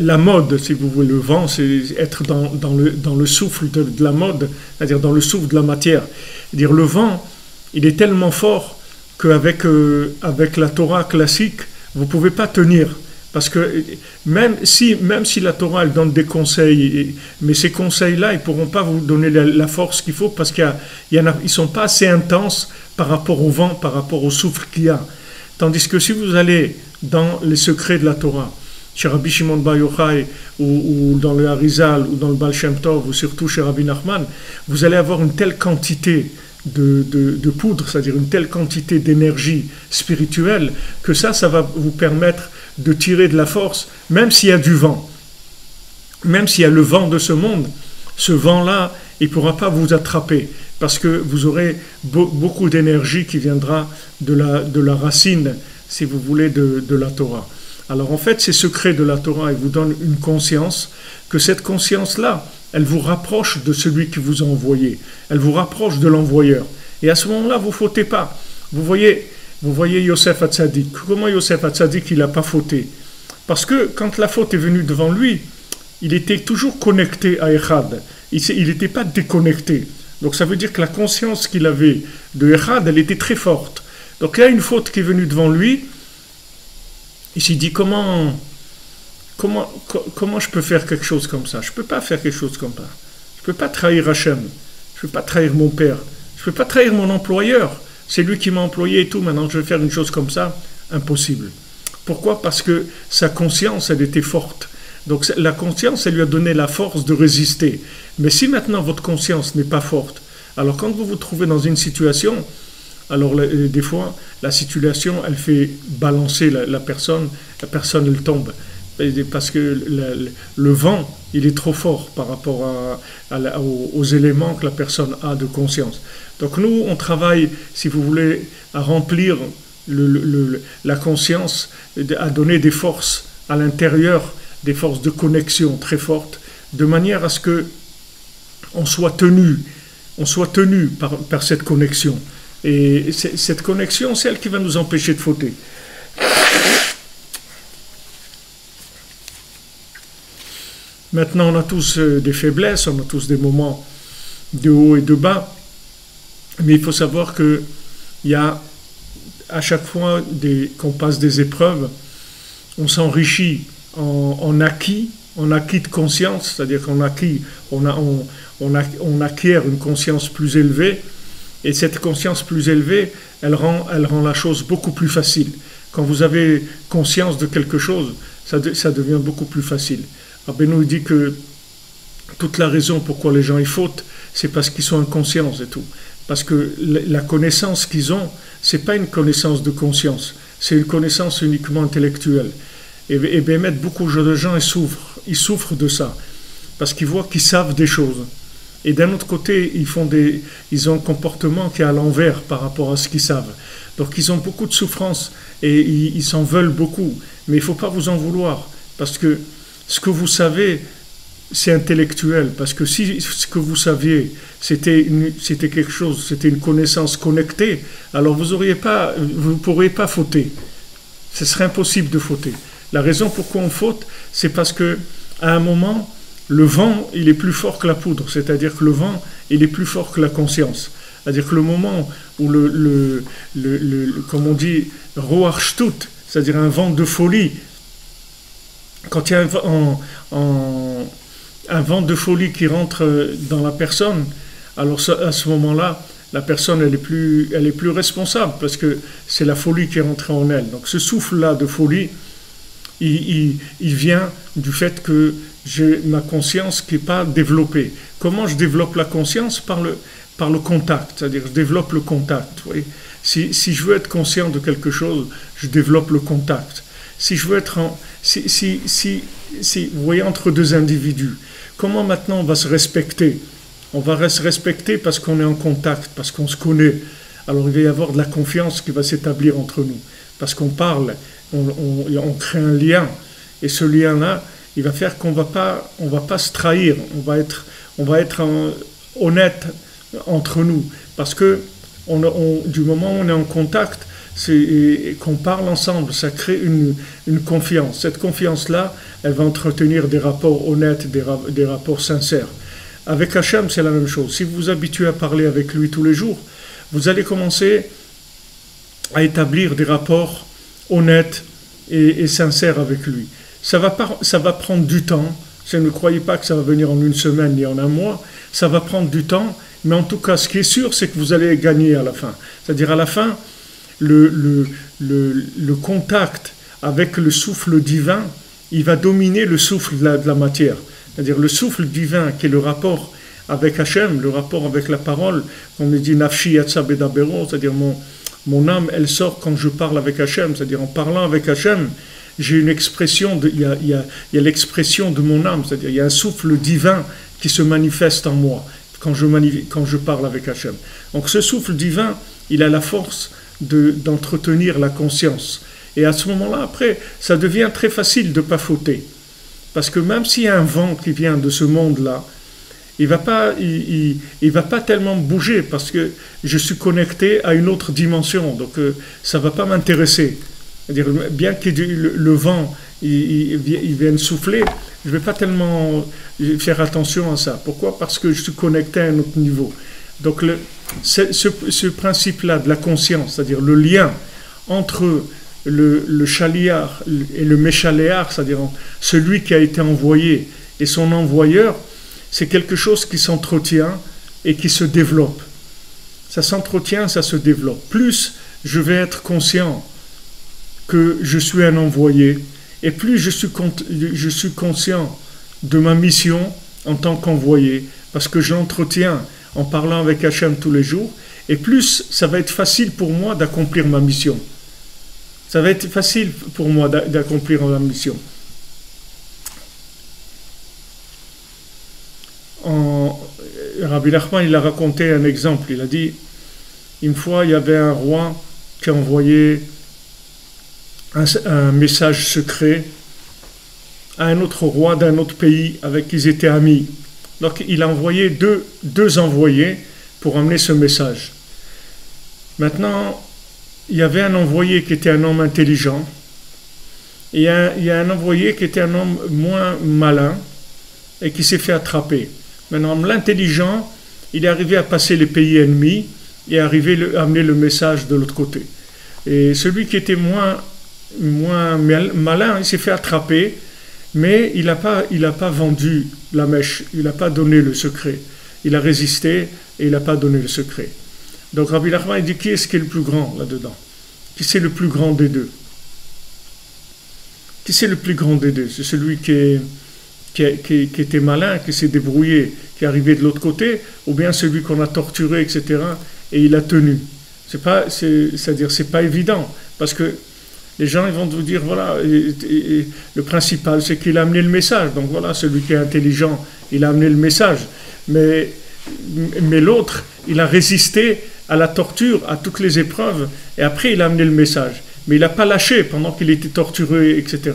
la mode, si vous voulez, le vent, c'est être dans le souffle de la mode, c'est-à-dire dans le souffle de la matière. C'est-à-dire le vent, il est tellement fort qu'avec la Torah classique, vous ne pouvez pas tenir. Parce que même si la Torah elle donne des conseils, mais ces conseils-là, ils ne pourront pas vous donner la force qu'il faut parce qu'ils ne sont pas assez intenses par rapport au vent, par rapport au souffle qu'il y a. Tandis que si vous allez dans les secrets de la Torah, chez Rabbi Shimon Bar Yochai, ou dans le Harizal, ou dans le Baal Shem Tov, ou surtout chez Rabbi Nachman, vous allez avoir une telle quantité de poudre, c'est-à-dire une telle quantité d'énergie spirituelle, que ça va vous permettre de tirer de la force, même s'il y a du vent. Même s'il y a le vent de ce monde, ce vent-là, il ne pourra pas vous attraper, parce que vous aurez beaucoup d'énergie qui viendra de la racine, si vous voulez, de la Torah. Alors en fait, ces secrets de la Torah, ils vous donnent une conscience, que cette conscience-là, elle vous rapproche de celui qui vous a envoyé. Elle vous rapproche de l'envoyeur. Et à ce moment-là, vous ne fautez pas. Vous voyez Yosef Hatzadik. Comment Yosef Hatzadik, il n'a pas fauté? Parce que quand la faute est venue devant lui, il était toujours connecté à Echad. Il n'était pas déconnecté. Donc ça veut dire que la conscience qu'il avait de Echad, elle était très forte. Donc il y a une faute qui est venue devant lui. Il s'est dit, comment je peux faire quelque chose comme ça? Je ne peux pas faire quelque chose comme ça. Je ne peux pas trahir Hachem. Je ne peux pas trahir mon père. Je ne peux pas trahir mon employeur. C'est lui qui m'a employé et tout. Maintenant, je vais faire une chose comme ça. Impossible. Pourquoi? Parce que sa conscience, elle était forte. Donc la conscience, elle lui a donné la force de résister. Mais si maintenant votre conscience n'est pas forte, alors quand vous vous trouvez dans une situation, alors des fois, la situation, elle fait balancer la personne elle tombe. Parce que le vent, il est trop fort par rapport aux éléments que la personne a de conscience. Donc nous, on travaille, si vous voulez, à remplir la conscience, à donner des forces à l'intérieur, des forces de connexion très fortes, de manière à ce que on soit tenu par cette connexion. Et cette connexion, c'est elle qui va nous empêcher de fauter. Maintenant, on a tous des faiblesses, on a tous des moments de haut et de bas, mais il faut savoir qu'il y a à chaque fois qu'on passe des épreuves, on s'enrichit en acquis de conscience, c'est-à-dire on acquiert une conscience plus élevée, et cette conscience plus élevée, elle rend la chose beaucoup plus facile. Quand vous avez conscience de quelque chose, ça devient beaucoup plus facile. Rabbeinu nous dit que toute la raison pourquoi les gens y fautent, c'est parce qu'ils sont inconscients et tout. Parce que la connaissance qu'ils ont, c'est pas une connaissance de conscience, c'est une connaissance uniquement intellectuelle. Et bien, beaucoup de gens ils souffrent de ça, parce qu'ils voient qu'ils savent des choses. Et d'un autre côté, ils ont un comportement qui est à l'envers par rapport à ce qu'ils savent. Donc ils ont beaucoup de souffrance et ils s'en veulent beaucoup. Mais il ne faut pas vous en vouloir, parce que ce que vous savez, c'est intellectuel. Parce que si ce que vous saviez, c'était quelque chose, c'était une connaissance connectée, alors vous ne pourriez pas fauter. Ce serait impossible de fauter. La raison pourquoi on faute, c'est parce que à un moment, le vent, il est plus fort que la poudre. C'est-à-dire que le vent, il est plus fort que la conscience. C'est-à-dire que le moment où comme on dit, Roarshtut, c'est-à-dire un vent de folie, quand il y a un vent de folie qui rentre dans la personne, alors à ce moment-là, la personne, elle est plus responsable, parce que c'est la folie qui est rentrée en elle. Donc ce souffle-là de folie, il vient du fait que j'ai ma conscience qui n'est pas développée. Comment je développe la conscience? Par le contact, c'est-à-dire je développe le contact. Vous voyez? Si je veux être conscient de quelque chose, je développe le contact. Si je veux être vous voyez, entre deux individus, comment maintenant on va se respecter? On va se respecter parce qu'on est en contact, parce qu'on se connaît. Alors il va y avoir de la confiance qui va s'établir entre nous, parce qu'on parle, on crée un lien, et ce lien-là, il va faire qu'on va pas se trahir, on va être honnête entre nous, parce que du moment où on est en contact, et qu'on parle ensemble, ça crée une confiance. Cette confiance-là, elle va entretenir des rapports honnêtes, des rapports sincères. Avec Hachem, c'est la même chose. Si vous vous habituez à parler avec lui tous les jours, vous allez commencer à établir des rapports honnêtes et sincères avec lui. Ça va prendre du temps. Ne croyez pas que ça va venir en une semaine ni en un mois. Ça va prendre du temps, mais en tout cas, ce qui est sûr, c'est que vous allez gagner à la fin. C'est-à-dire à la fin, le contact avec le souffle divin, il va dominer le souffle de la matière. C'est-à-dire le souffle divin qui est le rapport avec Hachem, le rapport avec la parole, on me dit Nafshi Yatsa Bedabero, c'est-à-dire mon âme, elle sort quand je parle avec Hachem, c'est-à-dire en parlant avec Hachem, j'ai une expression, il y a l'expression de mon âme, c'est-à-dire il y a un souffle divin qui se manifeste en moi quand je parle avec Hachem. Donc ce souffle divin, il a la force d'entretenir la conscience. Et à ce moment-là, après, ça devient très facile de ne pas fauter. Parce que même s'il y a un vent qui vient de ce monde-là, il va pas tellement bouger parce que je suis connecté à une autre dimension. Donc ça ne va pas m'intéresser. C'est-à-dire, bien que le vent il vienne souffler, je ne vais pas tellement faire attention à ça. Pourquoi? Parce que je suis connecté à un autre niveau. Donc ce principe-là de la conscience, c'est-à-dire le lien entre le chaliar et le méchaléar, c'est-à-dire celui qui a été envoyé et son envoyeur, c'est quelque chose qui s'entretient et qui se développe. Ça s'entretient, ça se développe. Plus je vais être conscient que je suis un envoyé, et plus je suis conscient de ma mission en tant qu'envoyé, parce que je l'entretiens en parlant avec Hachem tous les jours, et plus ça va être facile pour moi d'accomplir ma mission. Ça va être facile pour moi d'accomplir ma mission. Rabbi Nachman, il a raconté un exemple. Il a dit, une fois, il y avait un roi qui a envoyé un message secret à un autre roi d'un autre pays avec qui ils étaient amis. Donc, il a envoyé deux envoyés pour amener ce message. Maintenant, il y avait un envoyé qui était un homme intelligent et il y a un envoyé qui était un homme moins malin et qui s'est fait attraper. Maintenant, l'intelligent, il est arrivé à passer les pays ennemis et à amener le message de l'autre côté. Et celui qui était moins malin, il s'est fait attraper, mais il n'a pas vendu la mèche, il n'a pas donné le secret. Il a résisté et il n'a pas donné le secret. Donc Rabbi Nachman, il dit, qui est-ce qui est le plus grand là-dedans? Qui c'est le plus grand des deux? Qui c'est le plus grand des deux? C'est celui qui était malin, qui s'est débrouillé, qui est arrivé de l'autre côté, ou bien celui qu'on a torturé, etc., et il a tenu. C'est-à-dire, c'est pas évident, parce que les gens, ils vont vous dire, voilà, le principal, c'est qu'il a amené le message. Donc voilà, celui qui est intelligent, il a amené le message. Mais l'autre, il a résisté à la torture, à toutes les épreuves, et après, il a amené le message. Mais il n'a pas lâché pendant qu'il était torturé, etc.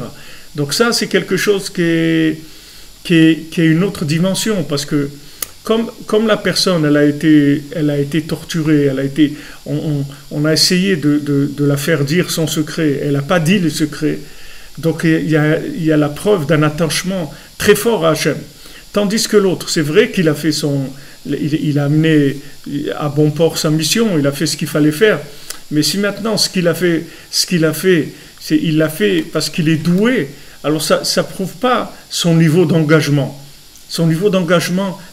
Donc ça, c'est quelque chose qui est une autre dimension, parce que comme la personne, elle a été torturée, on a essayé de la faire dire son secret, elle n'a pas dit le secret, donc il y a la preuve d'un attachement très fort à Hachem. Tandis que l'autre, c'est vrai qu'il a fait il a amené à bon port sa mission, il a fait ce qu'il fallait faire, mais si maintenant ce qu'il a fait, il l'a fait parce qu'il est doué, alors ça ne prouve pas son niveau d'engagement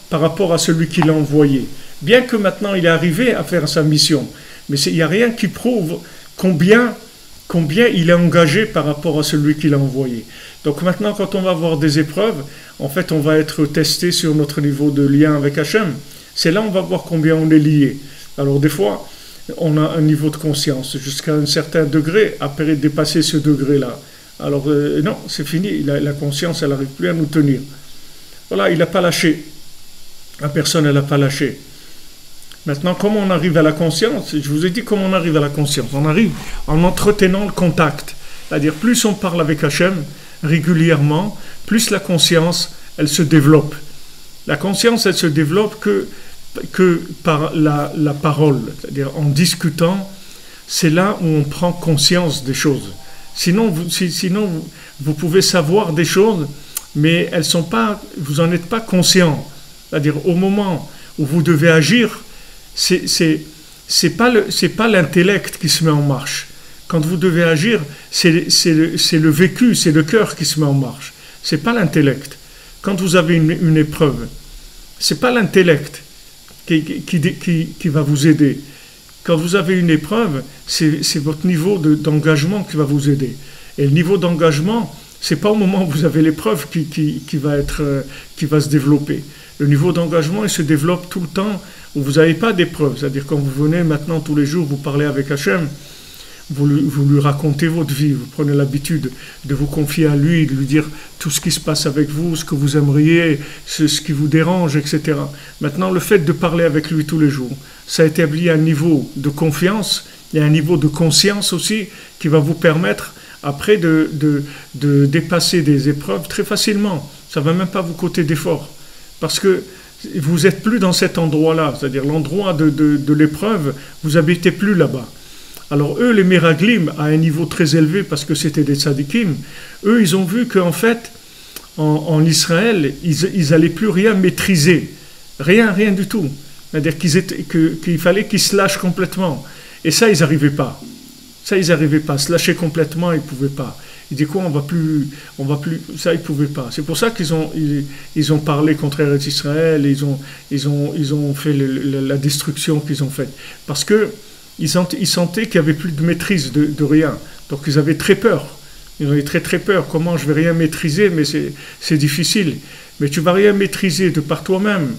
par rapport à celui qui l'a envoyé. Bien que maintenant il est arrivé à faire sa mission, mais il n'y a rien qui prouve combien il est engagé par rapport à celui qui l'a envoyé. Donc maintenant, quand on va avoir des épreuves, en fait, on va être testé sur notre niveau de lien avec Hachem. C'est là on va voir combien on est lié. Alors des fois, on a un niveau de conscience jusqu'à un certain degré, après dépasser ce degré-là. Alors non, c'est fini, la conscience, elle n'arrive plus à nous tenir. Voilà, il n'a pas lâché. La personne, elle n'a pas lâché. Maintenant, comment on arrive à la conscience? Je vous ai dit comment on arrive à la conscience. On arrive en entretenant le contact. C'est-à-dire, plus on parle avec Hachem régulièrement, plus la conscience, elle se développe. La conscience, elle se développe que par la parole. C'est-à-dire, en discutant, c'est là où on prend conscience des choses. Sinon, vous pouvez savoir des choses, mais elles sont pas, vous n'en êtes pas conscient. C'est-à-dire, au moment où vous devez agir, c'est pas l'intellect qui se met en marche. Quand vous devez agir, c'est le vécu, c'est le cœur qui se met en marche. C'est pas l'intellect. Quand vous avez une épreuve, c'est pas l'intellect qui va vous aider. Quand vous avez une épreuve, c'est votre niveau d'engagement qui va vous aider. Et le niveau d'engagement, c'est pas au moment où vous avez l'épreuve qui va se développer. Le niveau d'engagement, il se développe tout le temps où vous n'avez pas d'épreuve. C'est-à-dire quand vous venez maintenant tous les jours, vous parlez avec Hachem, vous lui racontez votre vie, vous prenez l'habitude de vous confier à lui, de lui dire tout ce qui se passe avec vous, ce que vous aimeriez, ce qui vous dérange, etc. Maintenant, le fait de parler avec lui tous les jours, ça établit un niveau de confiance et un niveau de conscience aussi qui va vous permettre après de dépasser des épreuves très facilement. Ça ne va même pas vous coûter d'effort. Parce que vous n'êtes plus dans cet endroit-là, c'est-à-dire l'endroit de l'épreuve, vous n'habitez plus là-bas. Alors eux, les Meraglim, à un niveau très élevé, parce que c'était des tzadikim, eux, ils ont vu qu'en fait, en Israël, ils n'allaient plus rien maîtriser. Rien du tout. C'est-à-dire qu'il fallait qu'ils se lâchent complètement. Et ça, ils n'arrivaient pas. Se lâcher complètement, ils ne pouvaient pas. Ils disaient quoi, on va plus, ça ils pouvaient pas. C'est pour ça qu'ils ont parlé contre Eretz Israël, ils ont fait la destruction qu'ils ont faite. Parce que ils sentaient qu'il n'y avait plus de maîtrise de rien. Donc ils avaient très peur. Ils avaient très très peur. Comment je vais rien maîtriser, mais c'est difficile. Mais tu vas rien maîtriser de par toi-même.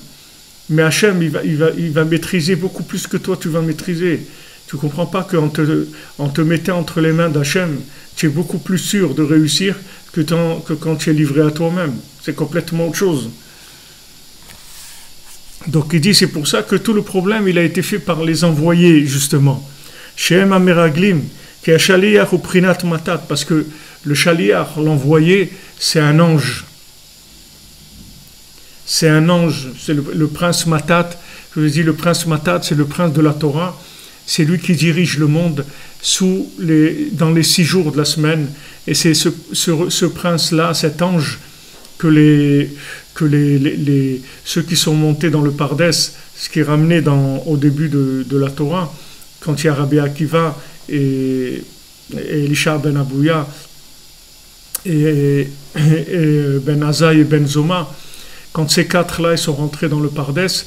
Mais Hachem, il va maîtriser beaucoup plus que toi, tu vas maîtriser. Tu ne comprends pas qu'en te mettant entre les mains d'Hachem, tu es beaucoup plus sûr de réussir que quand tu es livré à toi-même. C'est complètement autre chose. Donc il dit, c'est pour ça que tout le problème, il a été fait par les envoyés, justement. Shem Ameraglim, qui est Shaliach ou Prinat Matat, parce que le Shaliach, l'envoyé, c'est un ange. C'est un ange, c'est le prince Matat. Je vous dis, le prince Matat, c'est le prince de la Torah. C'est lui qui dirige le monde dans les 6 jours de la semaine. Et c'est ce prince-là, cet ange, que ceux qui sont montés dans le Pardès, ce qui est ramené au début de la Torah, quand il y a Rabbi Akiva et Elisha ben Abouya et Ben Azaï et Ben Zoma, quand ces 4-là ils sont rentrés dans le Pardès,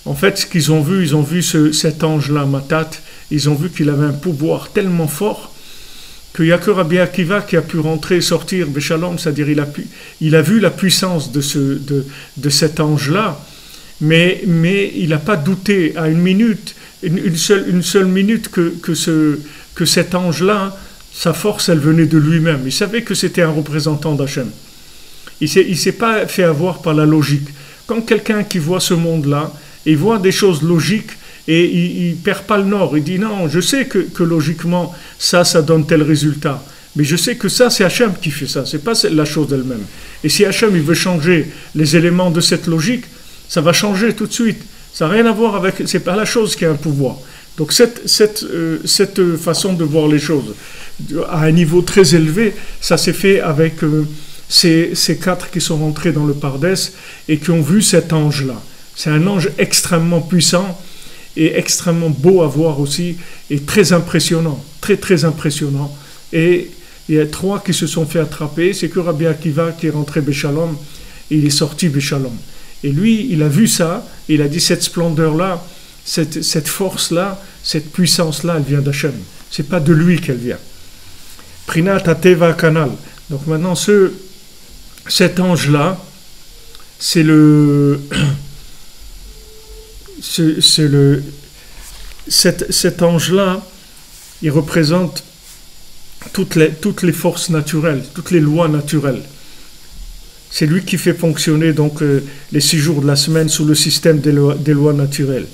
en fait, ce qu'ils ont vu, ils ont vu cet ange-là, Matat, ils ont vu qu'il avait un pouvoir tellement fort qu'il n'y a que Rabbi Akiva qui a pu rentrer et sortir Béchalom, c'est-à-dire il a vu la puissance de cet ange-là, mais il n'a pas douté à une minute, une seule minute que cet ange-là, sa force, elle venait de lui-même. Il savait que c'était un représentant d'Hachem. Il ne s'est pas fait avoir par la logique. Quand quelqu'un qui voit ce monde-là, il voit des choses logiques et il ne perd pas le nord. Il dit non, je sais que logiquement, ça donne tel résultat. Mais je sais que ça, c'est Hachem qui fait ça. Ce n'est pas la chose d'elle-même. Et si Hachem il veut changer les éléments de cette logique, ça va changer tout de suite. Ça n'a rien à voir avec... Ce n'est pas la chose qui a un pouvoir. Donc cette façon de voir les choses à un niveau très élevé, ça s'est fait avec ces 4 qui sont rentrés dans le Pardès et qui ont vu cet ange-là. C'est un ange extrêmement puissant et extrêmement beau à voir aussi et très impressionnant, très très impressionnant. Et il y a 3 qui se sont fait attraper, c'est que Rabbi Akiva qui est rentré Béchalom et il est sorti Béchalom. Et lui, il a vu ça, et il a dit cette splendeur-là, cette force-là, cette puissance-là, elle vient d'Hachem. C'est pas de lui qu'elle vient. Prinat Ateva Kanal. Donc maintenant, cet ange-là, cet ange-là, il représente toutes les forces naturelles, toutes les lois naturelles. C'est lui qui fait fonctionner donc les 6 jours de la semaine sous le système des lois naturelles.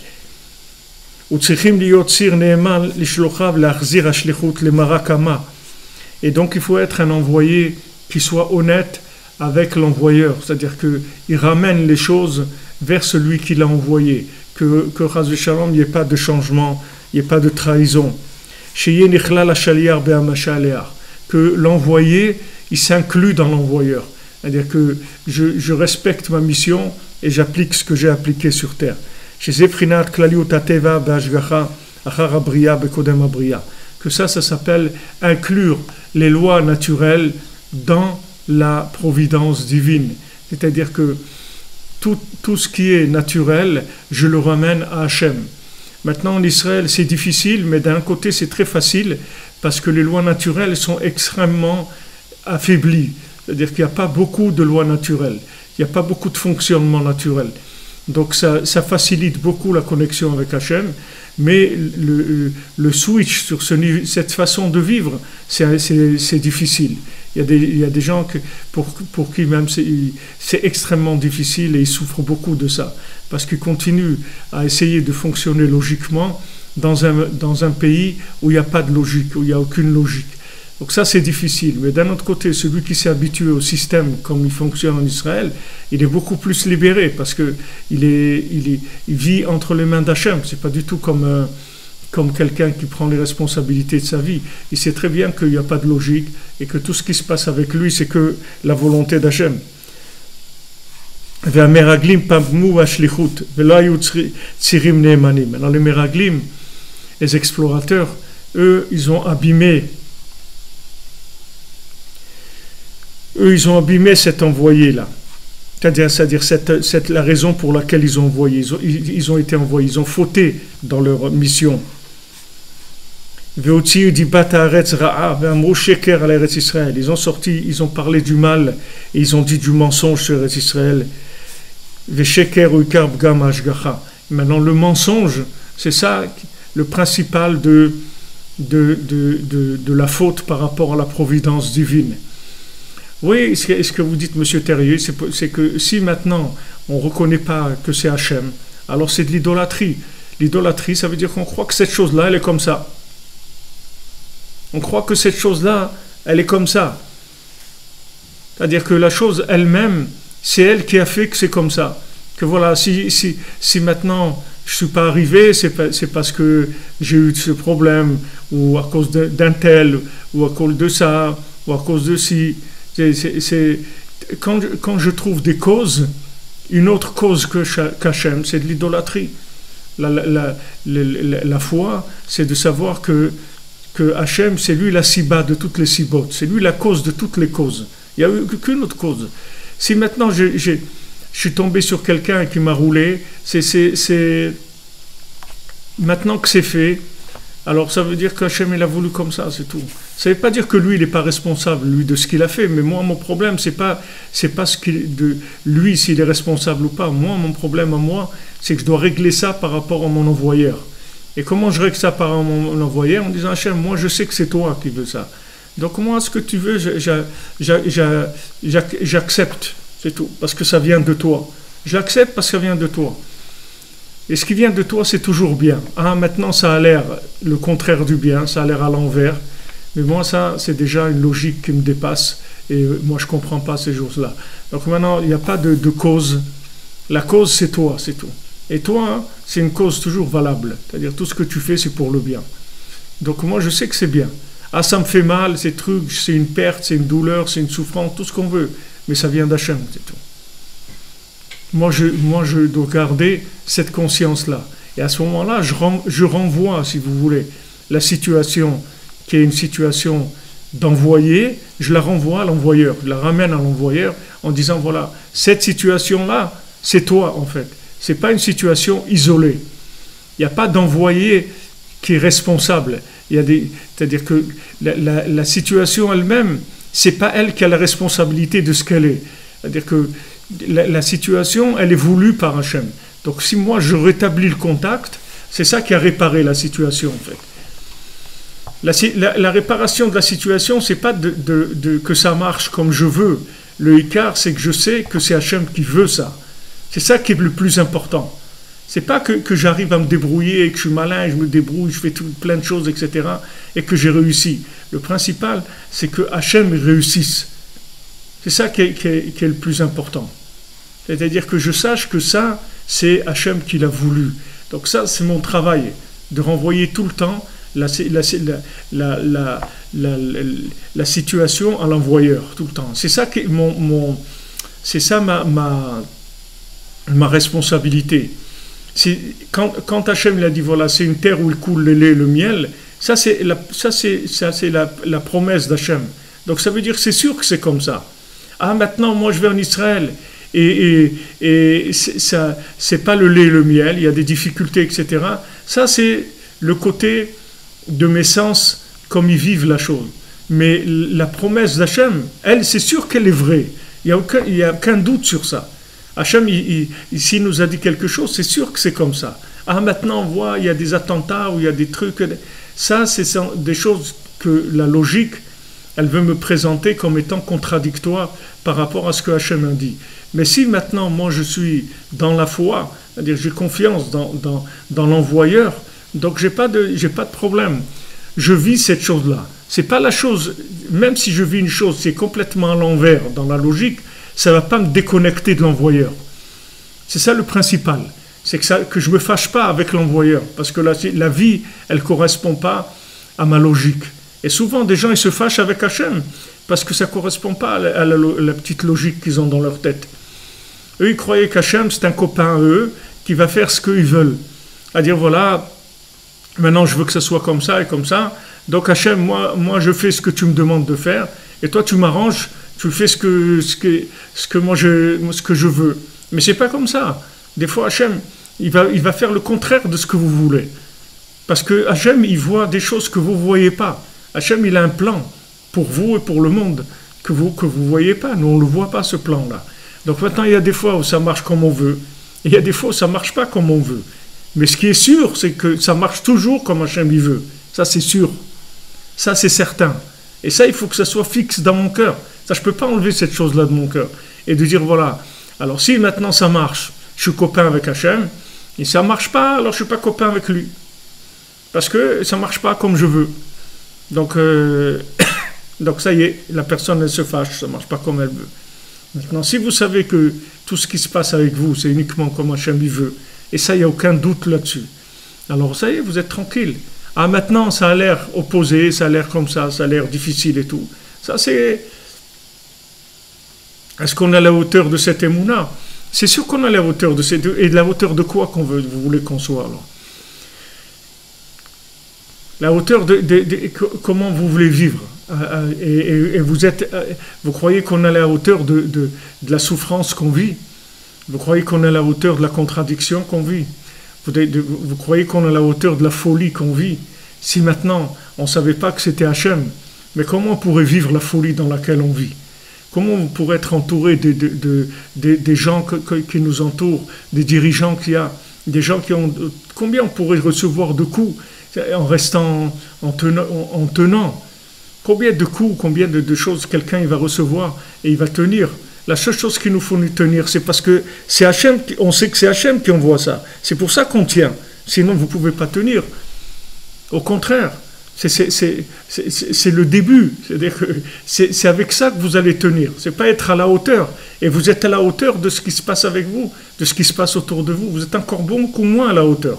Et donc il faut être un envoyé qui soit honnête avec l'envoyeur, c'est-à-dire qu'il ramène les choses vers celui qui l'a envoyé, que Chas v'Shalom, il n'y ait pas de changement, il n'y ait pas de trahison. Que l'envoyé, il s'inclut dans l'envoyeur. C'est-à-dire que je respecte ma mission et j'applique ce que j'ai appliqué sur terre. Que ça s'appelle inclure les lois naturelles dans la providence divine. C'est-à-dire que tout ce qui est naturel, je le ramène à Hachem. Maintenant, en Israël, c'est difficile, mais d'un côté, c'est très facile parce que les lois naturelles sont extrêmement affaiblies. C'est-à-dire qu'il n'y a pas beaucoup de lois naturelles, il n'y a pas beaucoup de fonctionnement naturel. Donc ça facilite beaucoup la connexion avec Hachem, mais le switch sur cette façon de vivre, c'est difficile. Il y a des gens pour qui même c'est extrêmement difficile et ils souffrent beaucoup de ça, parce qu'ils continuent à essayer de fonctionner logiquement dans un pays où il n'y a pas de logique, où il n'y a aucune logique. Donc ça, c'est difficile. Mais d'un autre côté, celui qui s'est habitué au système comme il fonctionne en Israël, il est beaucoup plus libéré parce qu'il vit entre les mains d'Hachem. Ce n'est pas du tout comme quelqu'un qui prend les responsabilités de sa vie. Il sait très bien qu'il n'y a pas de logique et que tout ce qui se passe avec lui, c'est que la volonté d'Hachem. Alors les Meraglim, les explorateurs, eux, ils ont abîmé cet envoyé-là. C'est-à-dire la raison pour laquelle ils ont envoyé. Ils ont été envoyés, ils ont fauté dans leur mission. Ve'otziu dibat haaretz ra'a ve'amru sheker al Eretz Israël. Ils ont sorti, ils ont parlé du mal et ils ont dit du mensonge sur Eretz Israël. Ve'sheker u'ikar b'gam hashgacha. Maintenant, le mensonge, c'est ça le principal de la faute par rapport à la providence divine. Oui, ce que vous dites, Monsieur Terrier, c'est que si maintenant on ne reconnaît pas que c'est Hachem, alors c'est de l'idolâtrie. L'idolâtrie, ça veut dire qu'on croit que cette chose-là, elle est comme ça. On croit que cette chose-là, elle est comme ça. C'est-à-dire que la chose elle-même, c'est elle qui a fait que c'est comme ça. Que voilà, si maintenant je ne suis pas arrivé, c'est parce que j'ai eu ce problème, ou à cause d'un tel, ou à cause de ça, ou à cause de ci. Quand je trouve des causes, une autre cause qu'Hachem, c'est de l'idolâtrie. La foi, c'est de savoir que Hachem, c'est lui la siba de toutes les sibotes, c'est lui la cause de toutes les causes. Il n'y a eu qu'une autre cause. Si maintenant je suis tombé sur quelqu'un qui m'a roulé, c'est maintenant que c'est fait, alors ça veut dire qu'Hachem il a voulu comme ça, c'est tout. Ça ne veut pas dire que lui il n'est pas responsable lui de ce qu'il a fait, mais moi mon problème c'est pas lui s'il est responsable ou pas. Moi mon problème à moi c'est que je dois régler ça par rapport à mon envoyeur. Et comment je règle ça par rapport à mon envoyeur en disant Hachem, moi je sais que c'est toi qui veux ça. Donc moi ce que tu veux j'accepte, c'est tout, parce que ça vient de toi. Je l'accepte parce que ça vient de toi. Et ce qui vient de toi, c'est toujours bien. Ah, maintenant, ça a l'air le contraire du bien, ça a l'air à l'envers. Mais moi, ça, c'est déjà une logique qui me dépasse. Et moi, je ne comprends pas ces choses-là. Donc maintenant, il n'y a pas de cause. La cause, c'est toi, c'est tout. Et toi, hein, c'est une cause toujours valable. C'est-à-dire, tout ce que tu fais, c'est pour le bien. Donc moi, je sais que c'est bien. Ah, ça me fait mal, ces trucs, c'est une perte, c'est une douleur, c'est une souffrance, tout ce qu'on veut. Mais ça vient d'Hachem, c'est tout. Moi, je dois garder cette conscience-là. Et à ce moment-là, je renvoie, si vous voulez, la situation qui est une situation d'envoyé, je la renvoie à l'envoyeur. Je la ramène à l'envoyeur en disant, voilà, cette situation-là, c'est toi, en fait. Ce n'est pas une situation isolée. Il n'y a pas d'envoyé qui est responsable. C'est-à-dire que la situation elle-même, ce n'est pas elle qui a la responsabilité de ce qu'elle est. C'est-à-dire que la situation, elle est voulue par Hachem. Donc si moi je rétablis le contact, c'est ça qui a réparé la situation en fait. La réparation de la situation, c'est pas que ça marche comme je veux. Le Ikar, c'est que je sais que c'est Hachem qui veut ça. C'est ça qui est le plus important. C'est pas que j'arrive à me débrouiller, et que je suis malin, et je me débrouille, je fais plein de choses, etc. et que j'ai réussi. Le principal, c'est que Hachem réussisse. C'est ça qui est le plus important. C'est-à-dire que je sache que ça, c'est Hachem qui l'a voulu. Donc ça, c'est mon travail, de renvoyer tout le temps la situation à l'envoyeur, tout le temps. C'est ça qui est ma responsabilité. Quand Hachem il a dit, voilà, c'est une terre où il coule le lait et le miel, ça c'est la promesse d'Hachem. Donc ça veut dire, c'est sûr que c'est comme ça. Ah, maintenant, moi, je vais en Israël, et ça, c'est pas le lait et le miel, il y a des difficultés, etc. Ça, c'est le côté de mes sens, comme ils vivent la chose. Mais la promesse d'Hachem, elle, c'est sûr qu'elle est vraie. Il n'y a aucun doute sur ça. Hachem, s'il nous a dit quelque chose, c'est sûr que c'est comme ça. Ah, maintenant, on voit, il y a des attentats, ou il y a des trucs. Ça, c'est des choses que la logique, elle veut me présenter comme étant contradictoire par rapport à ce que Hachem a dit. Mais si maintenant, moi, je suis dans la foi, c'est-à-dire j'ai confiance dans l'envoyeur, donc j'ai pas de problème. Je vis cette chose-là. C'est pas la chose, même si je vis une chose, c'est complètement à l'envers dans la logique, ça va pas me déconnecter de l'envoyeur. C'est ça le principal. C'est que je me fâche pas avec l'envoyeur, parce que la vie, elle correspond pas à ma logique. Et souvent, des gens, ils se fâchent avec Hachem parce que ça ne correspond pas à la petite logique qu'ils ont dans leur tête. Eux, ils croyaient qu'Hachem, c'est un copain à eux qui va faire ce qu'ils veulent. À dire, voilà, maintenant, je veux que ça soit comme ça et comme ça. Donc, Hachem, moi, je fais ce que tu me demandes de faire. Et toi, tu m'arranges, tu fais ce que je veux. Mais ce n'est pas comme ça. Des fois, Hachem, il va faire le contraire de ce que vous voulez. Parce que Hachem, il voit des choses que vous ne voyez pas. Hachem, il a un plan pour vous et pour le monde que vous voyez pas. Nous, on ne le voit pas, ce plan-là. Donc maintenant, il y a des fois où ça marche comme on veut. Et il y a des fois où ça ne marche pas comme on veut. Mais ce qui est sûr, c'est que ça marche toujours comme Hachem il veut. Ça, c'est sûr. Ça, c'est certain. Et ça, il faut que ça soit fixe dans mon cœur. Ça, je ne peux pas enlever cette chose-là de mon cœur. Et de dire, voilà, alors si maintenant ça marche, je suis copain avec Hachem, et ça ne marche pas, alors je ne suis pas copain avec lui. Parce que ça ne marche pas comme je veux. Donc, donc ça y est, la personne, elle se fâche, ça ne marche pas comme elle veut. Maintenant, si vous savez que tout ce qui se passe avec vous, c'est uniquement comme Hachem il veut, et ça, il n'y a aucun doute là-dessus, alors ça y est, vous êtes tranquille. Ah, maintenant, ça a l'air opposé, ça a l'air comme ça a l'air difficile et tout. Ça, c'est... Est-ce qu'on est à la hauteur de cette émouna? C'est sûr qu'on est à la hauteur de cette... Et de la hauteur de quoi vous voulez qu'on soit, alors? La hauteur de comment vous voulez vivre. Et vous croyez qu'on est à la hauteur de la souffrance qu'on vit? Vous croyez qu'on est à la hauteur de la contradiction qu'on vit? Vous croyez qu'on est à la hauteur de la folie qu'on vit? Si maintenant, on ne savait pas que c'était Hachem, mais comment on pourrait vivre la folie dans laquelle on vit? Comment on pourrait être entouré des gens qui nous entourent, des dirigeants qu'il y a, des gens qui ont... Combien on pourrait recevoir de coups en restant, en tenant? Combien de coups, combien de choses quelqu'un il va recevoir et il va tenir? La seule chose qu'il nous faut nous tenir, c'est parce que c'est Hachem, on sait que c'est Hachem qui envoie ça. C'est pour ça qu'on tient. Sinon, vous ne pouvez pas tenir. Au contraire, c'est le début. C'est-à-dire que c'est avec ça que vous allez tenir. C'est pas être à la hauteur. Et vous êtes à la hauteur de ce qui se passe avec vous, de ce qui se passe autour de vous. Vous êtes encore beaucoup moins à la hauteur.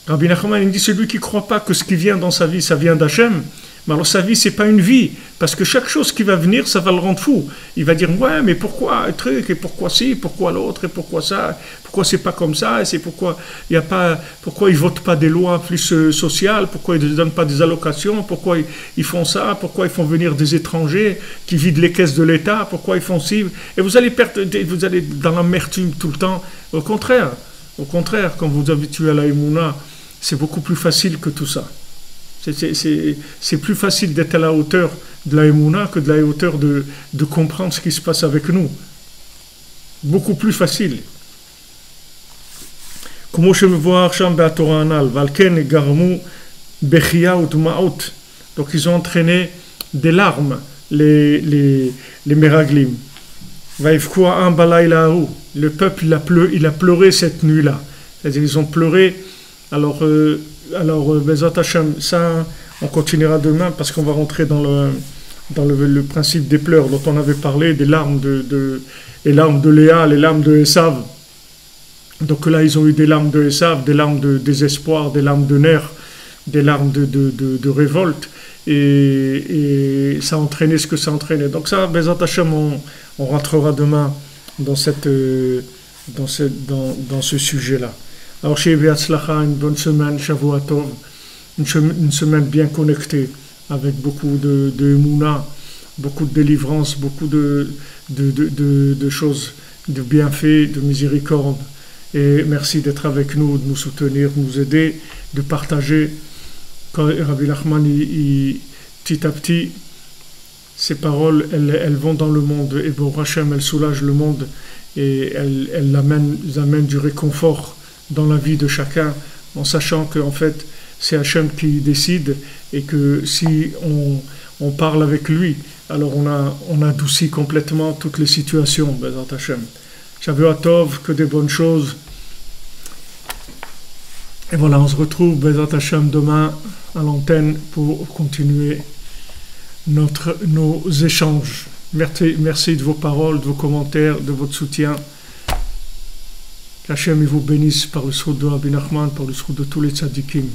Rabbi Nachman, il dit, celui qui ne croit pas que ce qui vient dans sa vie, ça vient d'Hachem, mais alors sa vie, c'est pas une vie, parce que chaque chose qui va venir, ça va le rendre fou. Il va dire, ouais, mais pourquoi un truc, et pourquoi ci, pourquoi l'autre, et pourquoi ça, pourquoi c'est pas comme ça, et c'est pourquoi ils votent pas des lois plus sociales, pourquoi ils ne donnent pas des allocations, pourquoi ils font ça, pourquoi ils font venir des étrangers qui vident les caisses de l'État, pourquoi ils font ci, et vous allez dans l'amertume tout le temps. Au contraire, quand vous vous habituez à la Emouna, c'est beaucoup plus facile que tout ça. C'est plus facile d'être à la hauteur de la Emouna que de la hauteur de comprendre ce qui se passe avec nous. Beaucoup plus facile. Comme je me vois à Torah Anal, Valken Garmu Bechia ou Tumaot. Donc ils ont entraîné des larmes, les Meraglim. Vaivkua Am Balaylahu. Le peuple il a pleuré cette nuit-là. C'est-à-dire ils ont pleuré. Alors Bezat Hashem, ça, on continuera demain parce qu'on va rentrer dans le principe des pleurs dont on avait parlé, des larmes les larmes de Léa, les larmes de Esav. Donc là, ils ont eu des larmes de Esav, des larmes de désespoir, des larmes de nerfs, des larmes de révolte. Et ça a entraîné ce que ça a entraîné. Donc ça, Bezat Hashem, on rentrera demain dans ce sujet-là. Alors, chez Beatzlacha, une bonne semaine, Shavua Tov, une semaine bien connectée, avec beaucoup de Emouna, beaucoup de délivrance, beaucoup de choses, de bienfaits, de miséricorde. Et merci d'être avec nous, de nous soutenir, de nous aider, de partager. Quand Rabbi Nachman, petit à petit, ces paroles, elles vont dans le monde, et Baruch Hashem, elles soulagent le monde, et elles amènent du réconfort dans la vie de chacun, en sachant qu'en fait, c'est Hachem qui décide et que si on parle avec lui, alors on adoucit complètement toutes les situations, Bezat Hachem. Shavua Tov, que des bonnes choses. Et voilà, on se retrouve, Bezat Hachem, demain à l'antenne pour continuer nos échanges. Merci de vos paroles, de vos commentaires, de votre soutien. Qu'Hachem vous bénisse par le srout de Rabbi Nachman, par le srout de tous les tzadikim.